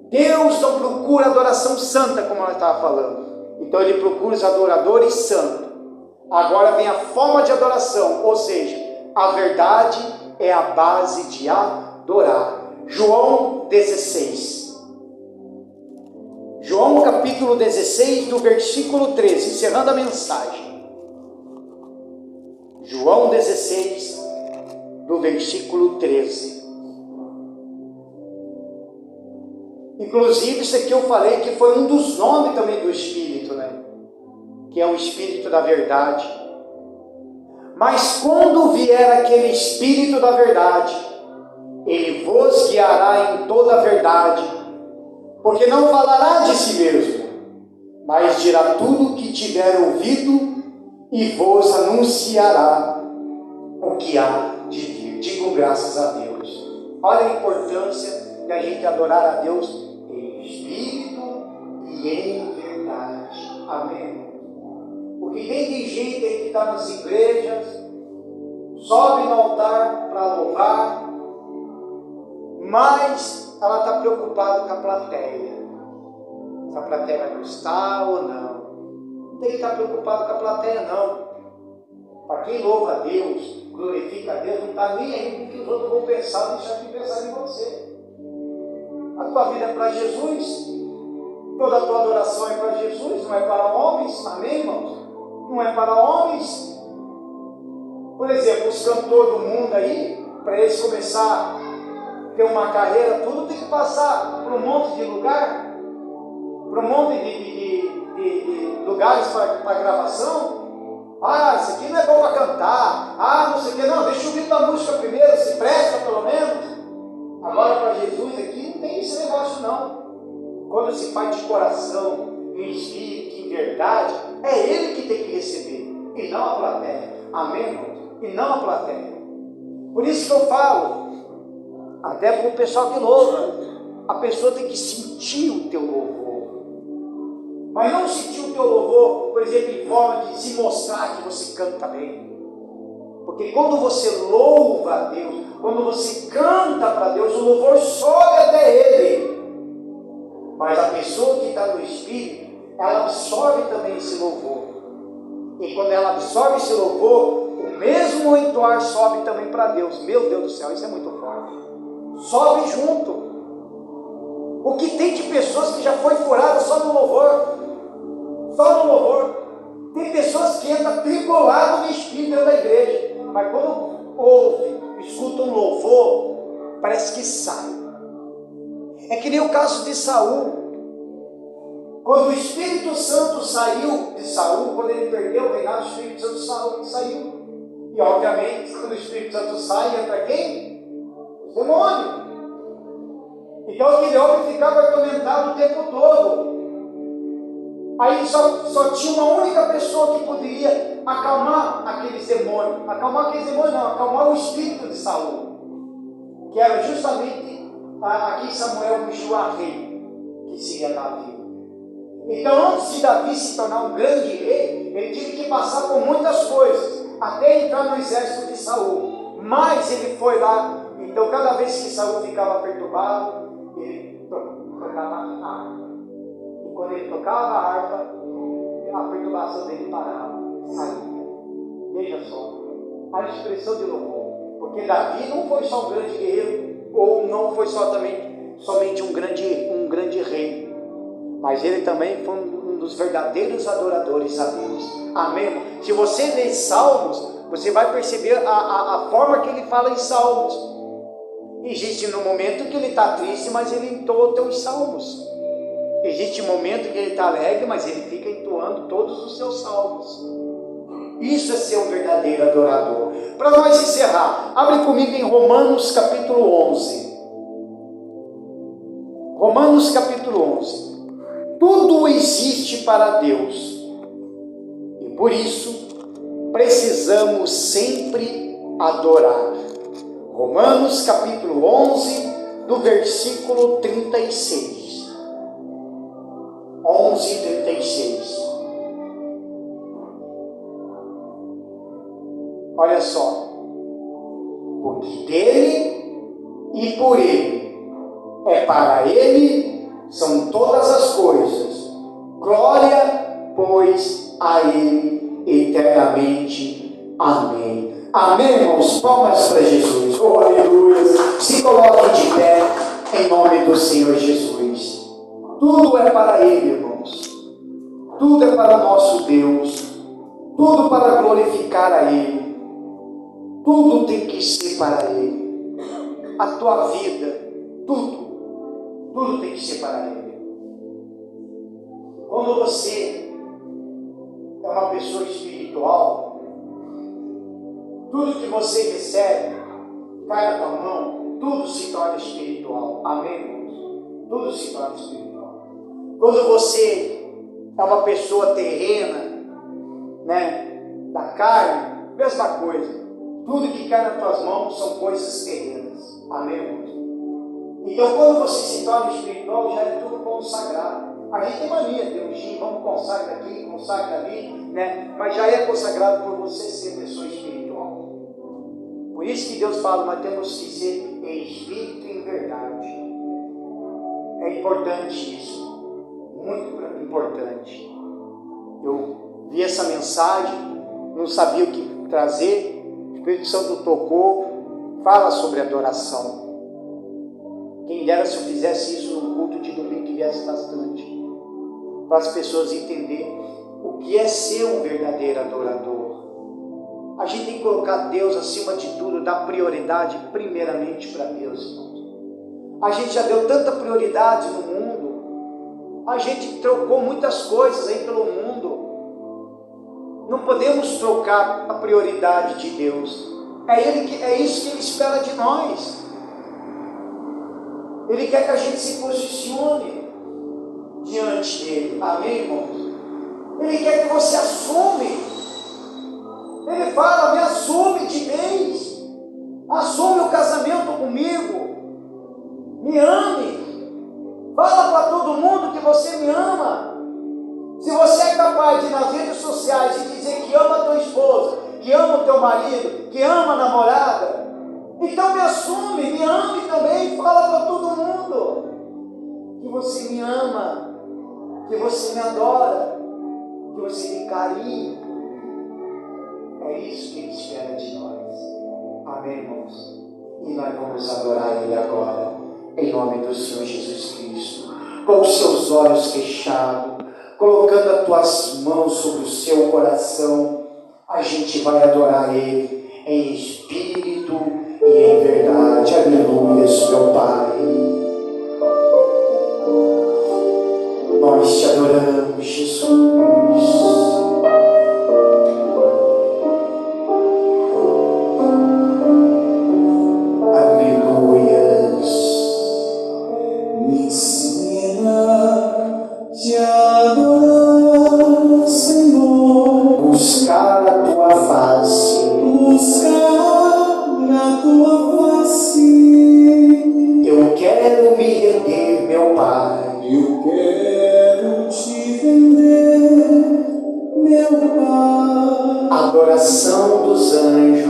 Deus não procura adoração santa, como ela estava falando. Então ele procura os adoradores santos. Agora vem a forma de adoração, ou seja, a verdade é a base de adorar. João 16. João capítulo 16, do versículo 13, encerrando a mensagem. João 16, do versículo 13. Inclusive, isso aqui eu falei que foi um dos nomes também do Espírito, né? Que é o Espírito da verdade. Mas quando vier aquele Espírito da verdade, ele vos guiará em toda a verdade, porque não falará de si mesmo, mas dirá tudo o que tiver ouvido e vos anunciará o que há de vir. Digo graças a Deus. Olha a importância de a gente adorar a Deus em espírito e em verdade. Amém? Porque tem gente aí que está nas igrejas, sobe no altar para louvar, mas ela está preocupada com a plateia. Se a plateia vai gostar ou não. Não tem que estar preocupado com a plateia, não. Para quem louva a Deus, glorifica a Deus, não está nem aí com o que os outros vão pensar, deixar de pensar em você. A tua vida é para Jesus, toda a tua adoração é para Jesus, não é para homens, amém, irmãos? Não é para homens. Por exemplo, os cantores do mundo aí, para eles começar a ter uma carreira, tudo tem que passar por um monte de lugar, por um monte de lugares para gravação. Ah, isso aqui não é bom para cantar. Ah, não sei o que, não, deixa eu ouvir tua música primeiro, se presta pelo menos. Agora para Jesus aqui não tem esse negócio não. Quando se faz de coração, em espírito, em verdade, é Ele que tem que receber, e não a plateia. Amém, irmão? E não a plateia. Por isso que eu falo, até para o pessoal que louva, a pessoa tem que sentir o teu louvor. Mas não sentir o teu louvor, por exemplo, em forma de se mostrar que você canta bem. Porque quando você louva a Deus, quando você canta para Deus, o louvor sobe até Ele. Mas a pessoa que está no Espírito, ela absorve também esse louvor. E quando ela absorve esse louvor, o mesmo entoar sobe também para Deus. Meu Deus do céu, isso é muito forte. Sobe junto. O que tem de pessoas que já foi furada só no louvor? Só no louvor. Tem pessoas que entram tribuladas no Espírito dentro da igreja. Mas quando ouve, escuta um louvor, parece que sai. É que nem o caso de Saul. Quando o Espírito Santo saiu de Saul, quando ele perdeu o reinado, o Espírito Santo saiu. E obviamente, quando o Espírito Santo sai, entra quem? O demônio. Então aquele homem ficava atormentado o tempo todo. Aí só tinha uma única pessoa que poderia acalmar aqueles demônios. Acalmar aqueles demônios não, acalmar o espírito de Saul. Que era justamente aqui Samuel ungiu a rei, que seria Davi. Então antes de Davi se tornar um grande rei, ele teve que passar por muitas coisas, até entrar no exército de Saul. Mas ele foi lá, então cada vez que Saul ficava perturbado, ele tocava a harpa. E quando ele tocava a harpa, a perturbação dele parava, saía. Veja só, a expressão de louvor. Porque Davi não foi só um grande guerreiro, ou não foi somente um grande rei, mas ele também foi um dos verdadeiros adoradores a Deus. Amém? Se você ler Salmos, você vai perceber a forma que ele fala em Salmos. Existe no momento que ele está triste, mas ele entoa teus salmos. Existe momento que ele está alegre, mas ele fica entoando todos os seus salmos. Isso é ser um verdadeiro adorador. Para nós encerrar, abre comigo em Romanos capítulo 11. Romanos capítulo 11. Tudo existe para Deus, e por isso precisamos sempre adorar. Romanos capítulo 11, do versículo 36. 11:36. Olha só. Porque dele e por ele, é para ele, são todas as coisas. Glória, pois, a ele eternamente. Amém. Amém, irmãos? Palmas para Jesus. Oh, aleluia. Se coloque de pé em nome do Senhor Jesus. Tudo é para ele, irmãos. Tudo é para o nosso Deus. Tudo para glorificar a ele. Tudo tem que ser para ele. A tua vida, tudo tem que ser para ele. Quando você é uma pessoa espiritual, tudo que você recebe, cai na tua mão, tudo se torna espiritual. Amém, irmãos? Tudo se torna espiritual. Quando você é uma pessoa terrena, da carne, mesma coisa. Tudo que cai nas tuas mãos são coisas terrenas. Amém, irmãos? Então, quando você se torna espiritual, já é tudo consagrado. A gente tem mania de ungir, vamos consagrar aqui, consagra ali, mas já é consagrado por você ser pessoa espiritual. Por isso que Deus fala, nós temos que ser em espírito e em verdade. É importante isso, muito importante. Eu vi essa mensagem, não sabia o que trazer. O Espírito Santo tocou, fala sobre adoração. Quem dera se eu fizesse isso no culto de domingo, que viesse bastante, para as pessoas entenderem o que é ser um verdadeiro adorador. A gente tem que colocar Deus acima de tudo, dar prioridade primeiramente para Deus, irmãos. A gente já deu tanta prioridade no mundo, a gente trocou muitas coisas aí pelo mundo. Não podemos trocar a prioridade de Deus. É isso que Ele espera de nós. Ele quer que a gente se posicione diante dEle. Amém, irmãos? Ele quer que você assume. Ele fala, me assume de vez. Assume o casamento comigo. Me ame. Fala para todo mundo que você me ama. Se você é capaz de ir nas redes sociais e dizer que ama a tua esposa, que ama o teu marido, que ama a namorada, então me assume, me ame também, fala para todo mundo que você me ama, que você me adora, que você tem carinho. É isso que Ele espera de nós. Amém, irmãos? E nós vamos adorar Ele agora, em nome do Senhor Jesus Cristo, com os seus olhos fechados, colocando as tuas mãos sobre o seu coração. A gente vai adorar Ele em espírito e em verdade. Aleluia, meu Pai. Nós te adoramos, Jesus. Adoração dos anjos.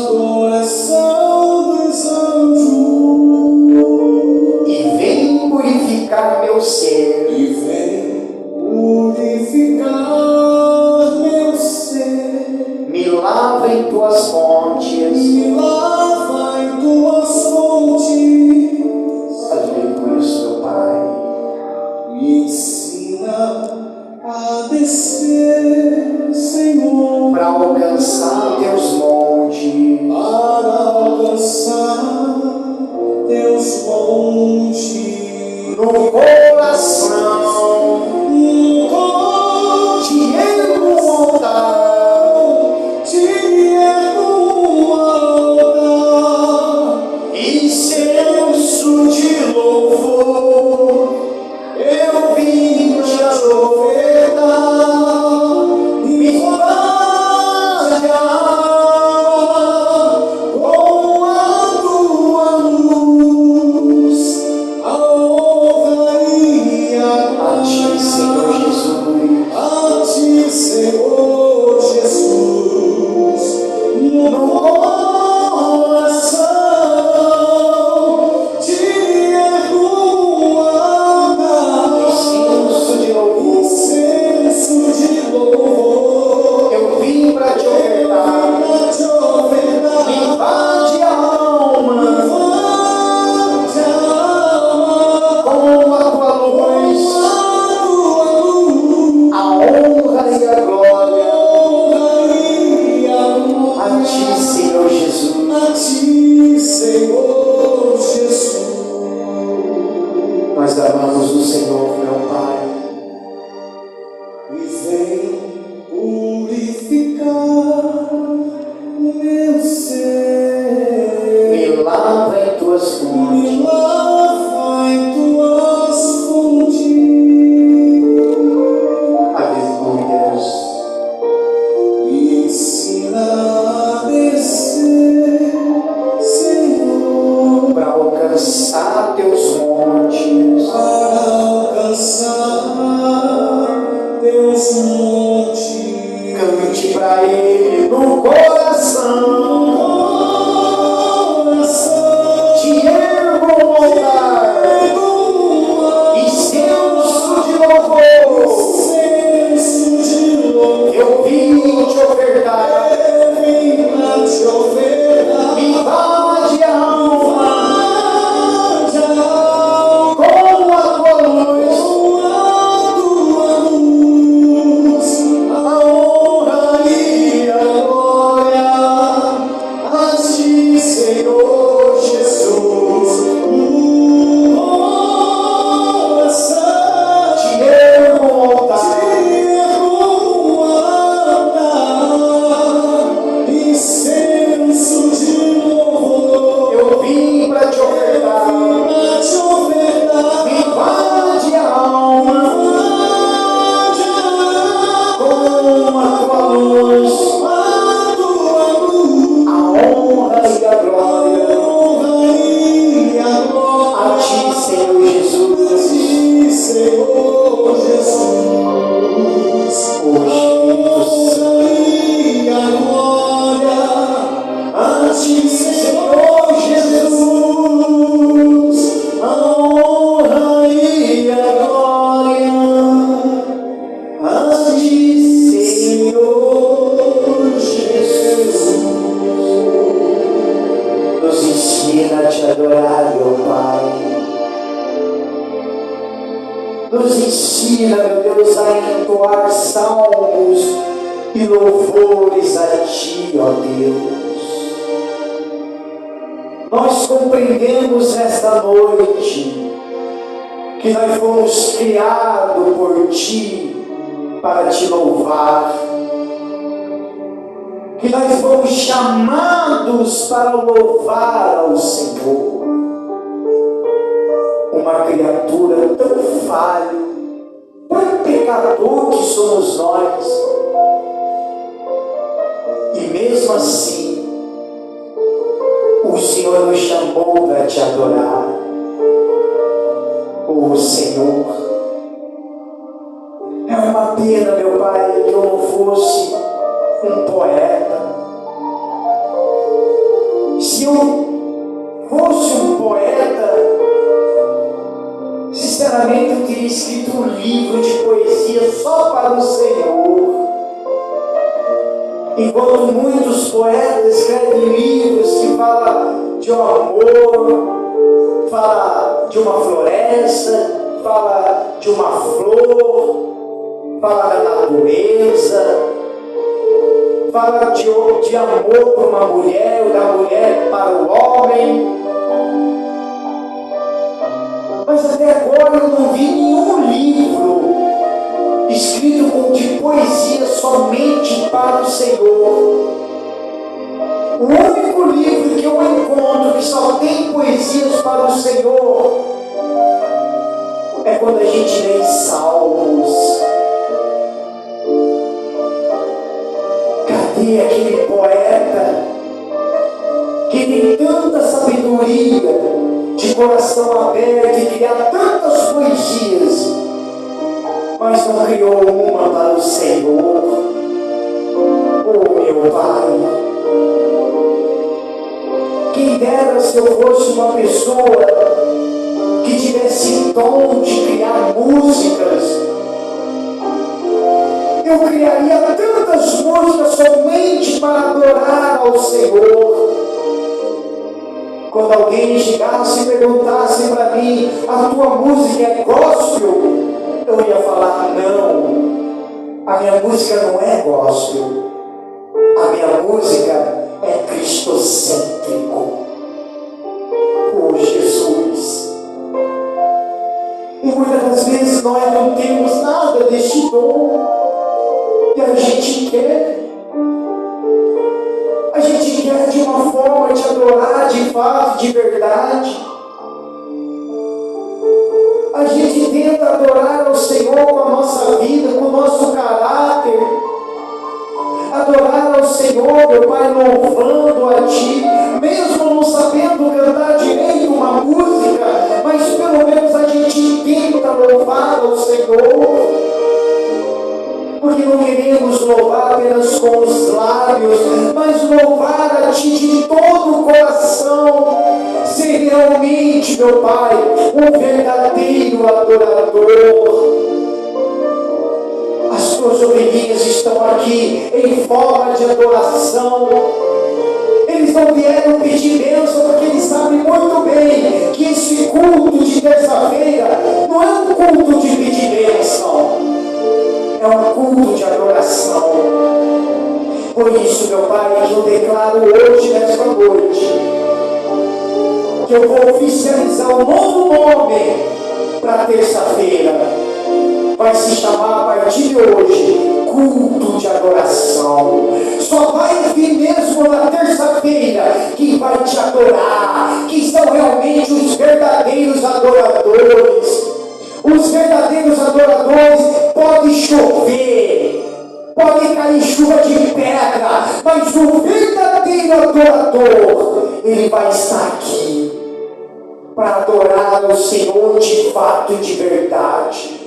Adoração dos anjos. E vem purificar meu ser. E vem purificar meu ser. Me lava te ofertar, invade a alma com a tua luz, a honra e a glória. Senhor Jesus, a ti, Senhor Jesus, no coração te ergo incenso de louvor, eu vim para te ofertar, me invade a alma com a tua luz, a honra e a glória a ti, Senhor Jesus. A ti, Senhor Jesus. Nós amamos o Senhor, meu Pai. Me vem purificar meu ser. Me lava em tuas fontes. Me lava em tuas fontes. Aleluia. Me ensina a descer, Senhor, para alcançar teus montes. Para alcançar teus montes. Cante para Ele no coração. Te ergo um altar, incenso de louvor. Eu vim te ofertar, me invade a alma com a tua luz, a honra e a glória a ti, Senhor Jesus. Te ergo um altar, incenso de louvor. Eu vim para te ofertar, me invade a alma com a tua luz, a honra e a glória a ti, Senhor Jesus. O Espírito Santo, a ti, Senhor Jesus, a honra e a glória a ti, Senhor Jesus. Nos ensina a te adorar, meu Pai. Nos ensina, meu Deus, a entoar salmos e louvores a ti, ó Deus. Nós compreendemos nesta noite que nós fomos criados por ti para te louvar, que nós fomos chamados para louvar ao Senhor. Uma criatura tão falha, tão pecador que somos nós, e mesmo assim o Senhor nos chamou para te adorar. Oh Senhor, é uma pena, meu Pai, que eu não fosse um poeta. Se eu fosse um poeta, sinceramente eu teria escrito um livro de poesia só para o Senhor. Enquanto muitos poetas escrevem livros que falam de um amor, fala de uma floresta, fala de uma flor, fala da natureza, fala de amor para uma mulher, ou da mulher para o homem. Mas até agora eu não vi nenhum livro escrito de poesia somente para o Senhor. O único livro que eu encontro que só tem poesias para o Senhor é quando a gente lê Salmos. mulher que criar tantas poesias, mas não criou uma para o Senhor. Oh, meu Pai, quem dera se eu fosse uma pessoa que tivesse dom de criar músicas. Eu criaria tantas músicas somente para adorar ao Senhor. Quando alguém chegasse e perguntasse para mim: a tua música é gospel? Eu ia falar: não, a minha música não é gospel, a minha música é cristocêntrico. Oh, Jesus! E muitas das vezes nós não temos nada deste dom, e a gente quer de uma forma de adorar de fato, de verdade. A gente tenta adorar ao Senhor com a nossa vida, com o nosso caráter. Adorar ao Senhor, meu Pai, louvando a Ti, mesmo não sabendo cantar direito uma música, mas pelo menos a gente tenta louvar ao Senhor. Porque não queremos louvar apenas com os lábios, mas louvar a Ti de todo o coração. Ser realmente, meu Pai, um verdadeiro adorador. As Tuas ovelhinhas estão aqui em forma de adoração. Eles não vieram pedir bênção, porque eles sabem muito bem que esse culto de terça-feira não é um culto de pedir bênção, é um culto de adoração. Por isso, meu Pai, que eu declaro hoje, nesta noite, que eu vou oficializar um novo nome para terça-feira. Vai se chamar a partir de hoje culto de adoração. Só vai vir mesmo na terça-feira quem vai te adorar, que são realmente os verdadeiros adoradores. Os verdadeiros adoradores, pode chover, pode cair chuva de pedra, mas o verdadeiro adorador, ele vai estar aqui para adorar o Senhor de fato e de verdade.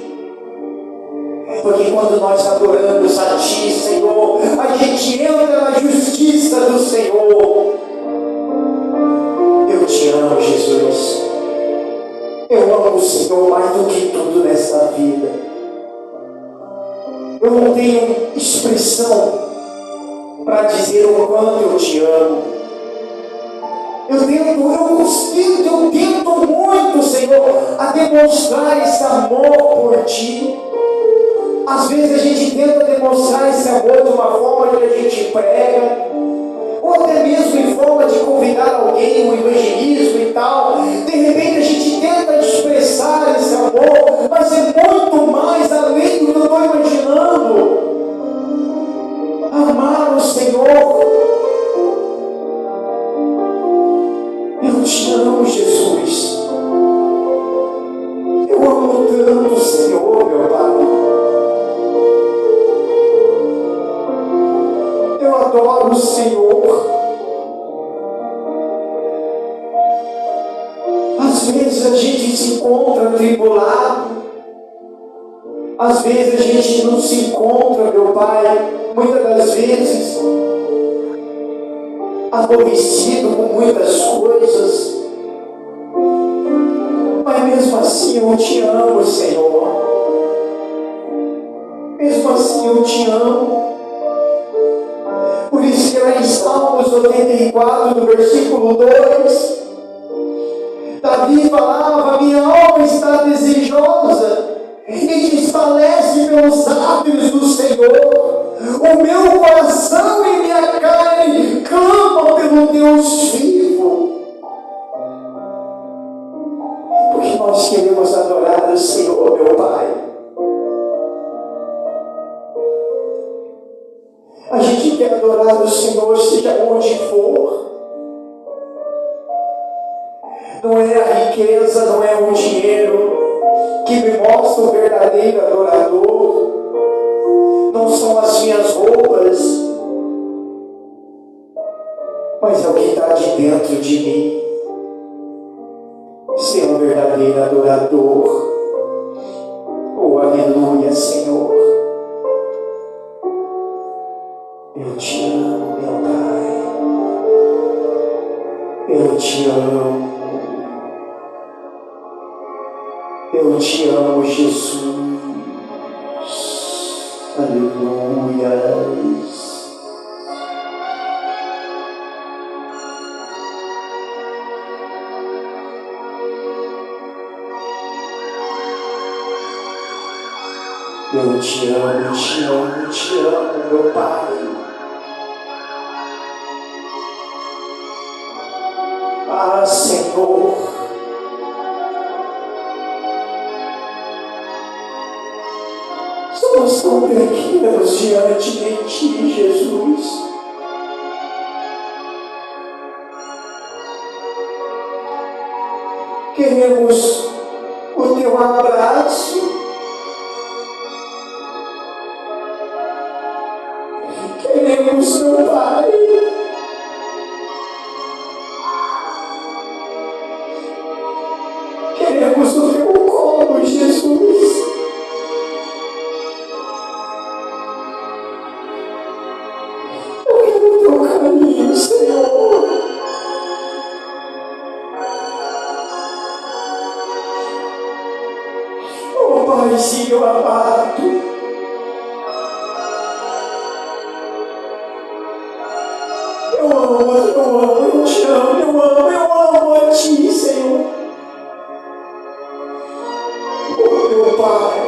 Porque quando nós adoramos a Ti, Senhor, a gente entra na justiça do Senhor. Eu Te amo, Jesus. Eu amo o Senhor mais do que tudo nesta vida. Eu não tenho expressão para dizer o quanto eu Te amo. Eu tento muito, Senhor, a demonstrar esse amor por Ti. Às vezes a gente tenta demonstrar esse amor de uma forma que a gente prega, ou até mesmo em forma de convidar alguém, um evangelismo e tal. De repente a gente tenta expressar esse amor, mas é muito mais além do que eu estou imaginando. Amar o Senhor. Eu Te amo, Jesus. Eu amo tanto o Senhor, meu Pai. Eu adoro o Senhor. Às vezes a gente se encontra atribulado, às vezes a gente não se encontra, meu Pai, muitas das vezes aborrecido com muitas coisas, mas mesmo assim eu Te amo, Senhor. Mesmo assim eu Te amo. Por isso que lá em Salmos 84, no versículo 2, Davi falava: minha alma está desejosa e desfalece pelos átrios do Senhor. O meu coração e minha carne clamam pelo Deus vivo. Porque nós queremos adorar o Senhor, meu Pai. A gente quer adorar o Senhor seja onde for. Não é a riqueza, não é o dinheiro que me mostra o verdadeiro adorador. Não são as minhas roupas, mas é o que está de dentro de mim. Ser um verdadeiro aleluia, Senhor. Eu te amo, meu Pai. Eu te amo. Eu te amo, Jesus. Aleluia. Eu te amo, te amo, te amo, meu Pai. Ah, Senhor, somos tão pequenos diante de Ti, Jesus. Queremos o Teu abraço. Queremos, meu Pai, queremos o Teu colo, Jesus. Eu quero o Teu caminho, Senhor. Oh, Paizinho amado, eu te amo, eu amo a Ti, Senhor. Oh, meu Pai,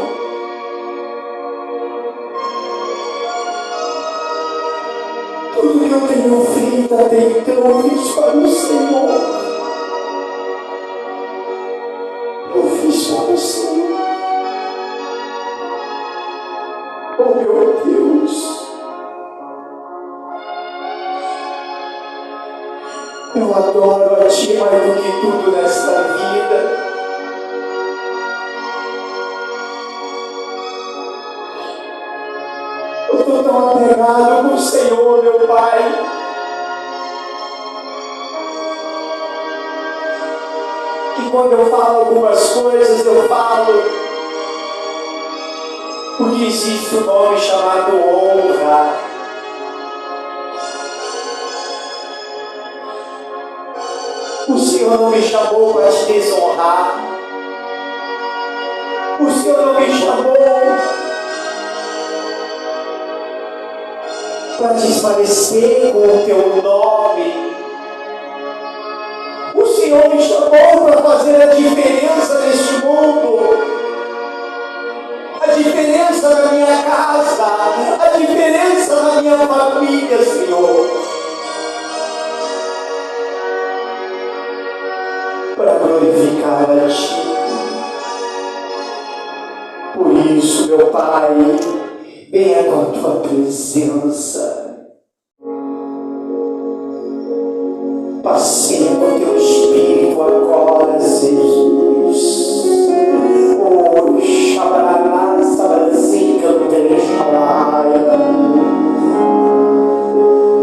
tudo que eu tenho feito até então eu fiz para o Senhor. Eu fiz para o Senhor. Oh, meu Deus. Eu adoro a Ti mais do que tudo nesta vida. Eu estou tão apegado com o Senhor, meu Pai. Que quando eu falo algumas coisas, eu falo porque existe um nome chamado honra. O Senhor não me chamou para te desonrar. O Senhor não me chamou para desfalecer com o Teu nome. O Senhor me chamou para fazer a diferença neste mundo. A diferença na minha casa. A diferença na minha família, Senhor. Para glorificar a Ti. Por isso, meu Pai, venha com a Tua presença. Passeia com Teu Espírito agora, Jesus. Oh, Shabará, Sabarazinha, Xabaraia.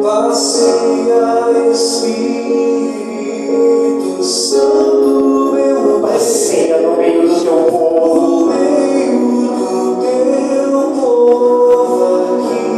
Passeia, Espírito Santo, meu Pai. Passeia no meio do Teu povo. No meio do Teu povo aqui.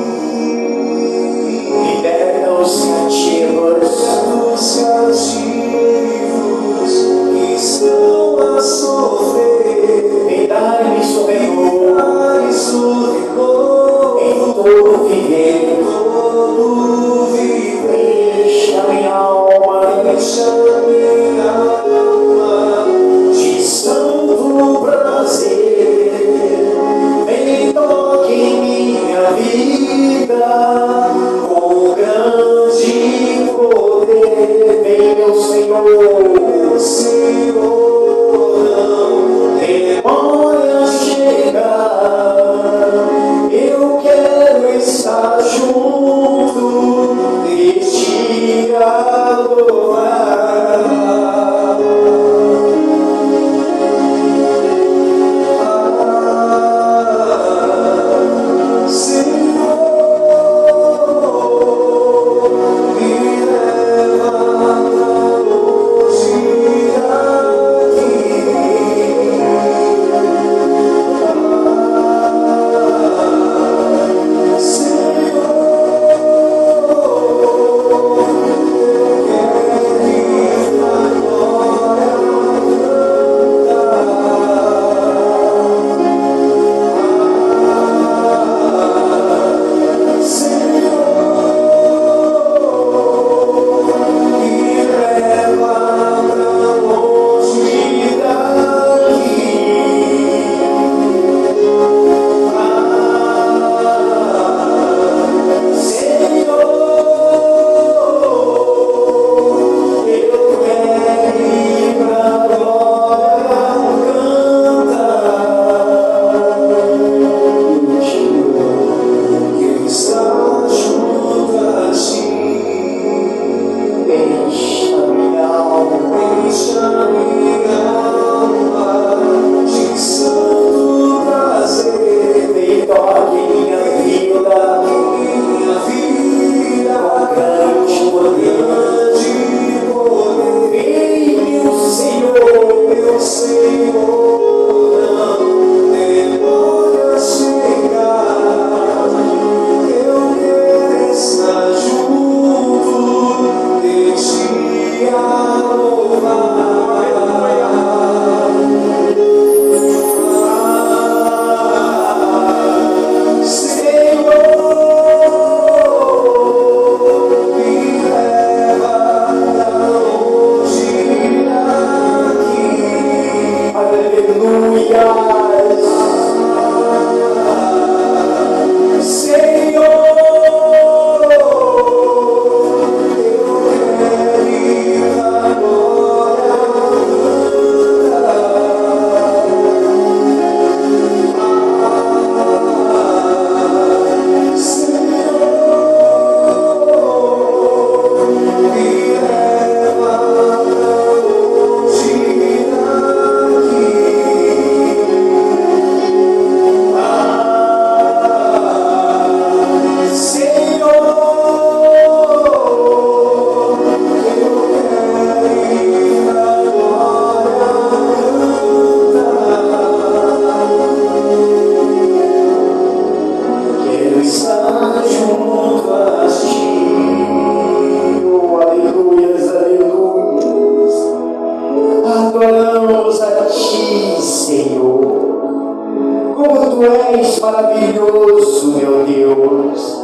és maravilhoso, meu Deus.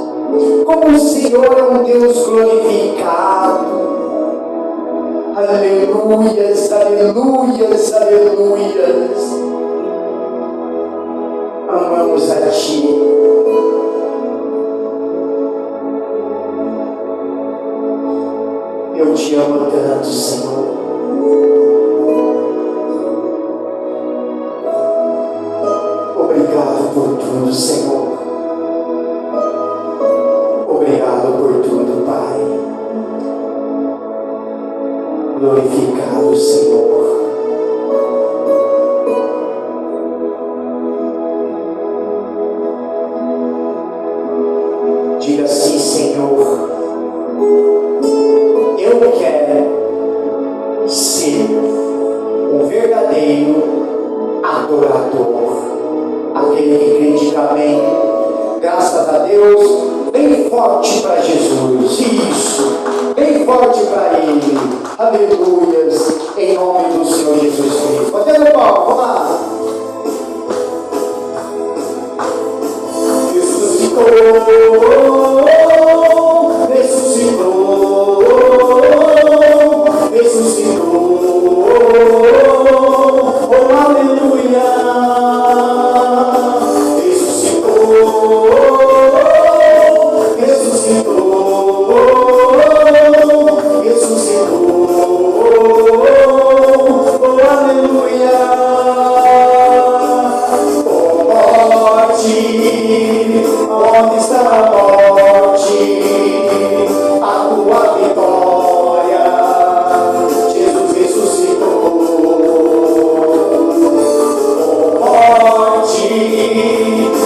Como o Senhor é um Deus glorificado. Aleluias, aleluias, aleluias. Amamos a Ti. Eu Te amo tanto, Senhor. Obrigado por tudo, Senhor. Obrigado por tudo, Pai. Glorificado, Senhor. Diga assim, Senhor. Eu quero ser um verdadeiro adorador. Aquele que acredita bem. Graças a Deus. Bem forte para Jesus. Isso. Bem forte para Ele. Aleluias. Em nome do Senhor Jesus Cristo. Batendo palma. Vamos lá. Ressuscitou. Ressuscitou. Ressuscitou. Oh, aleluia. Onde está a morte? A tua vitória. Jesus ressuscitou. Oh, morte,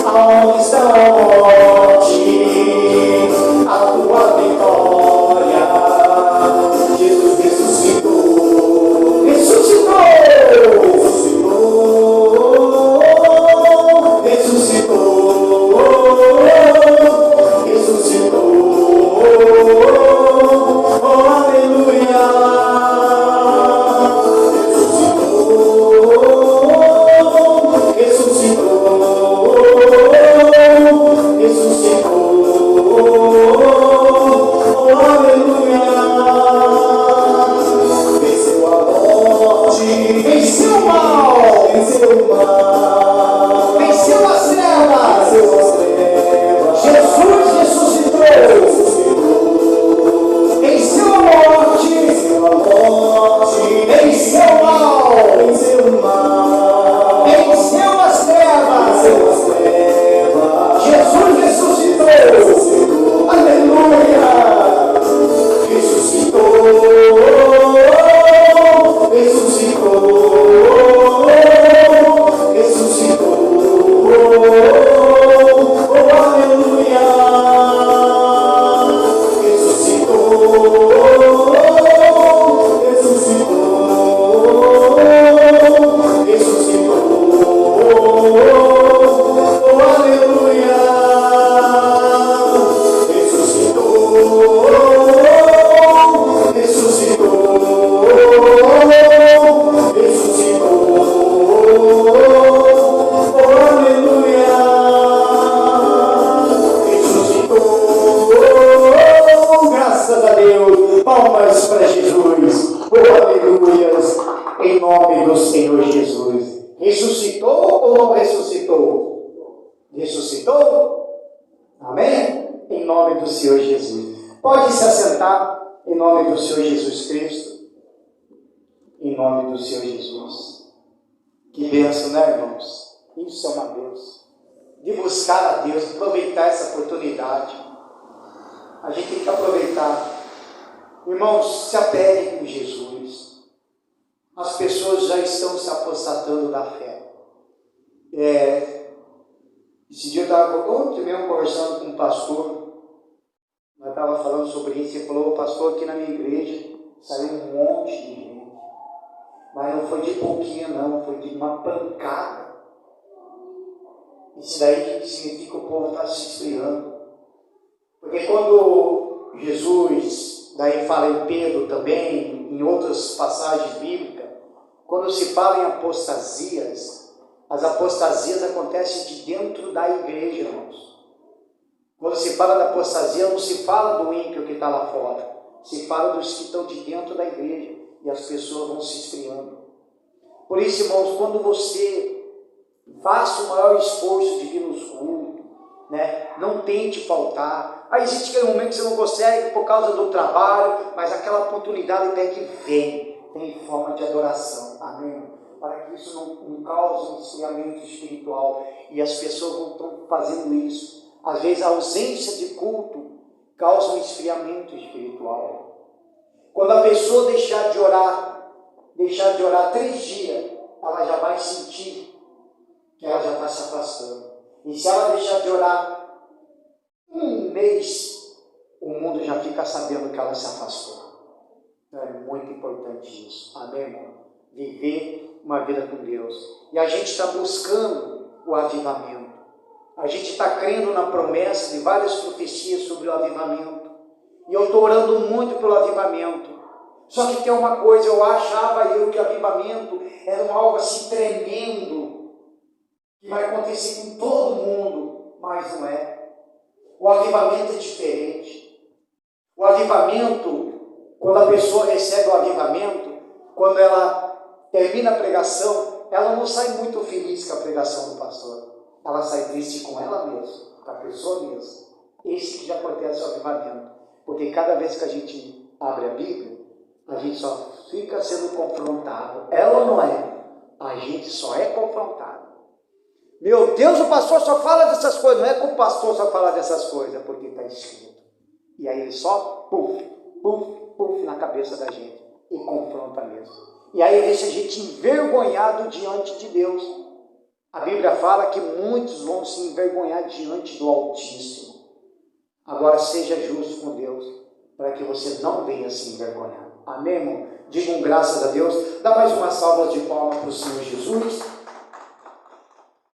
aonde está a morte? A tua vitória. Jesus ressuscitou. Ressuscitou. Irmãos, se apeguem com Jesus. As pessoas já estão se apostatando da fé. Esse dia eu estava ontem mesmo conversando com um pastor. Nós estávamos falando sobre isso. Ele falou: pastor, aqui na minha igreja saiu um monte de gente. Mas não foi de pouquinho não, foi de uma pancada. Isso daí significa que o povo está se esfriando. Porque quando Jesus, daí fala em Pedro também, em outras passagens bíblicas, quando se fala em apostasias, As apostasias acontecem de dentro da igreja, irmãos. Quando se fala da apostasia, não se fala do ímpio que está lá fora. Se fala dos que estão de dentro da igreja. E as pessoas vão se esfriando. Por isso, irmãos, quando você faça o maior esforço de vir nos cultos, né? Não tente faltar. Aí existe aquele momento que você não consegue por causa do trabalho, mas aquela oportunidade até que vem em forma de adoração. Amém? Para que isso não cause um esfriamento espiritual. E as pessoas não estão fazendo isso. Às vezes a ausência de culto causa um esfriamento espiritual. Quando a pessoa deixar de orar 3 dias, ela já vai sentir que ela já está se afastando. E se ela deixar de orar 1 mês, o mundo já fica sabendo que ela se afastou. Então é muito importante isso. Amém, irmão? Viver uma vida com Deus. E a gente está buscando o avivamento. A gente está crendo na promessa de várias profecias sobre o avivamento. E eu estou orando muito pelo avivamento. Só que tem uma coisa, eu achava que o avivamento era algo assim tremendo, que vai acontecer com todo mundo, mas não é. O avivamento é diferente. O avivamento, quando a pessoa recebe o avivamento, quando ela termina a pregação, ela não sai muito feliz com a pregação do pastor. Ela sai triste com ela mesma, com a pessoa mesma. Esse que já acontece o avivamento. Porque cada vez que a gente abre a Bíblia, a gente só fica sendo confrontado. É ou não é? A gente só é confrontado. Meu Deus, o pastor só fala dessas coisas. Não é que o pastor só fala dessas coisas, é porque está escrito. E aí ele só, puf na cabeça da gente. E confronta mesmo. E aí deixa a gente envergonhado diante de Deus. A Bíblia fala que muitos vão se envergonhar diante do Altíssimo. Agora seja justo com Deus, para que você não venha se envergonhar. Amém, irmão? Digam graças a Deus. Dá mais uma salva de palmas para o Senhor Jesus.